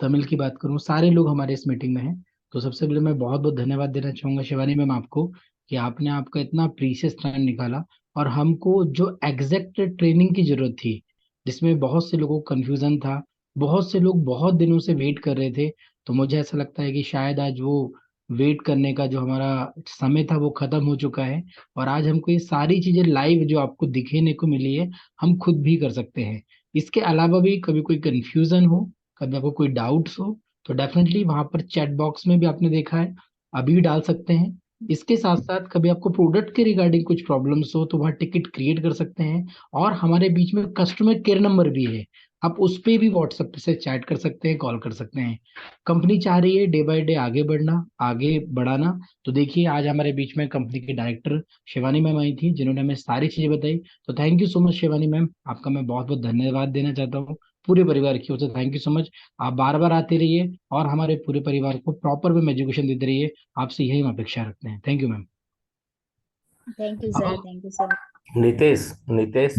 तमिल की बात करूं, सारे लोग हमारे इस मीटिंग में हैं। तो सबसे पहले मैं बहुत बहुत धन्यवाद देना चाहूंगा शिवानी मैम आपको, कि आपने आपका इतना प्रीशियस टाइम निकाला और हमको जो एग्जैक्ट ट्रेनिंग की जरूरत थी, जिसमें बहुत से लोगों को कंफ्यूजन था, बहुत से लोग बहुत दिनों से वेट कर रहे थे, तो मुझे ऐसा लगता है कि शायद आज वो वेट करने का जो हमारा समय था वो खत्म हो चुका है, और आज हमको ये सारी चीजें लाइव जो आपको दिखने को मिली है, हम खुद भी कर सकते हैं। इसके अलावा भी कभी कोई कंफ्यूजन हो, कभी आपको कोई डाउट्स हो, तो डेफिनेटली वहां पर चैट बॉक्स में भी आपने देखा है, अभी भी डाल सकते हैं। इसके साथ साथ कभी आपको प्रोडक्ट के रिगार्डिंग कुछ प्रॉब्लम्स हो तो वहाँ टिकट क्रिएट कर सकते हैं। और हमारे बीच में कस्टमर केयर नंबर भी है, आप उस पे भी व्हाट्सएप से चैट कर सकते हैं, कॉल कर सकते हैं। कंपनी चाह रही है डे बाय डे आगे बढ़ना, आगे बढ़ाना। तो देखिए आज हमारे बीच में कंपनी की डायरेक्टर शिवानी मैम आई थी, जिन्होंने हमें सारी चीजें बताई। तो thank you so much Shivani ma'am, आपका मैं बहुत बहुत धन्यवाद देना चाहता हूँ पूरे परिवार की ओर से। Thank you so much. आप बार बार आते रहिए और हमारे पूरे परिवार को प्रॉपर वे में एजुकेशन देते रहिए, आपसे यही हम अपेक्षा रखते हैं। Thank you ma'am. Thank you अब सर, हम, thank you so Nitesh, Nitesh,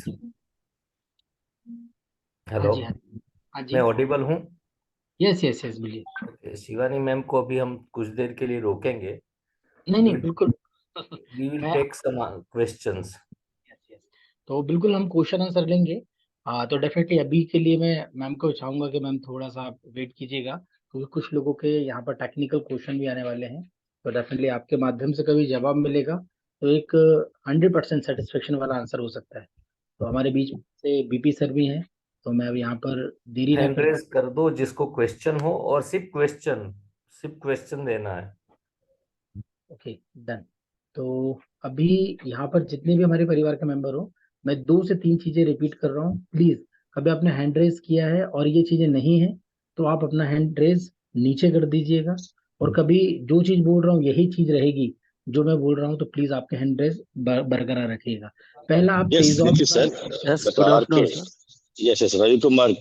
हाँ हेलो, जी, हाँ जी, हाँ मैं जी। ऑडिबल हूँ? यस यस यस, बोलिए। शिवानी मैम को अभी हम कुछ देर के लिए रोकेंगे। नहीं वी नहीं, बिल्कुल। विल मैं, take some questions. Yes yes, तो बिल्कुल हम क्वेश्चन आंसर लेंगे। तो डेफिनेटली अभी के लिए मैं मैम को चाहूंगा कि मैम थोड़ा सा आप वेट कीजिएगा, क्योंकि कुछ लोगों के यहाँ पर टेक्निकल क्वेश्चन भी आने वाले हैं। तो डेफिनेटली आपके माध्यम से कभी जवाब मिलेगा तो एक 100% सेटिस्फेक्शन वाला आंसर हो सकता है। तो हमारे बीच से बीपी सर भी हैं, तो मैं अब यहाँ पर देरी ना हैंड करते। रेज कर दो जिसको क्वेश्चन हो, और सिर्फ क्वेश्चन देना है। Okay, done. तो अभी यहाँ पर जितने भी हमारे परिवार के मेंबर हो, मैं 2 से 3 चीजें रिपीट कर रहा हूँ प्लीज। कभी आपने हैंड रेज किया है और ये चीजें नहीं है, तो आप अपना हैंड रेज नीचे कर दीजिएगा। और कभी जो चीज बोल रहा हूँ यही चीज रहेगी जो मैं बोल रहा हूँ, तो प्लीज आपके हैंड रेज बरकरार रखिएगा। पहला, आप यस पेजॉप के निखिल बारे सर, में। Yes, good doctor R K. Afternoon sir. Yes yes, Ravi Kumar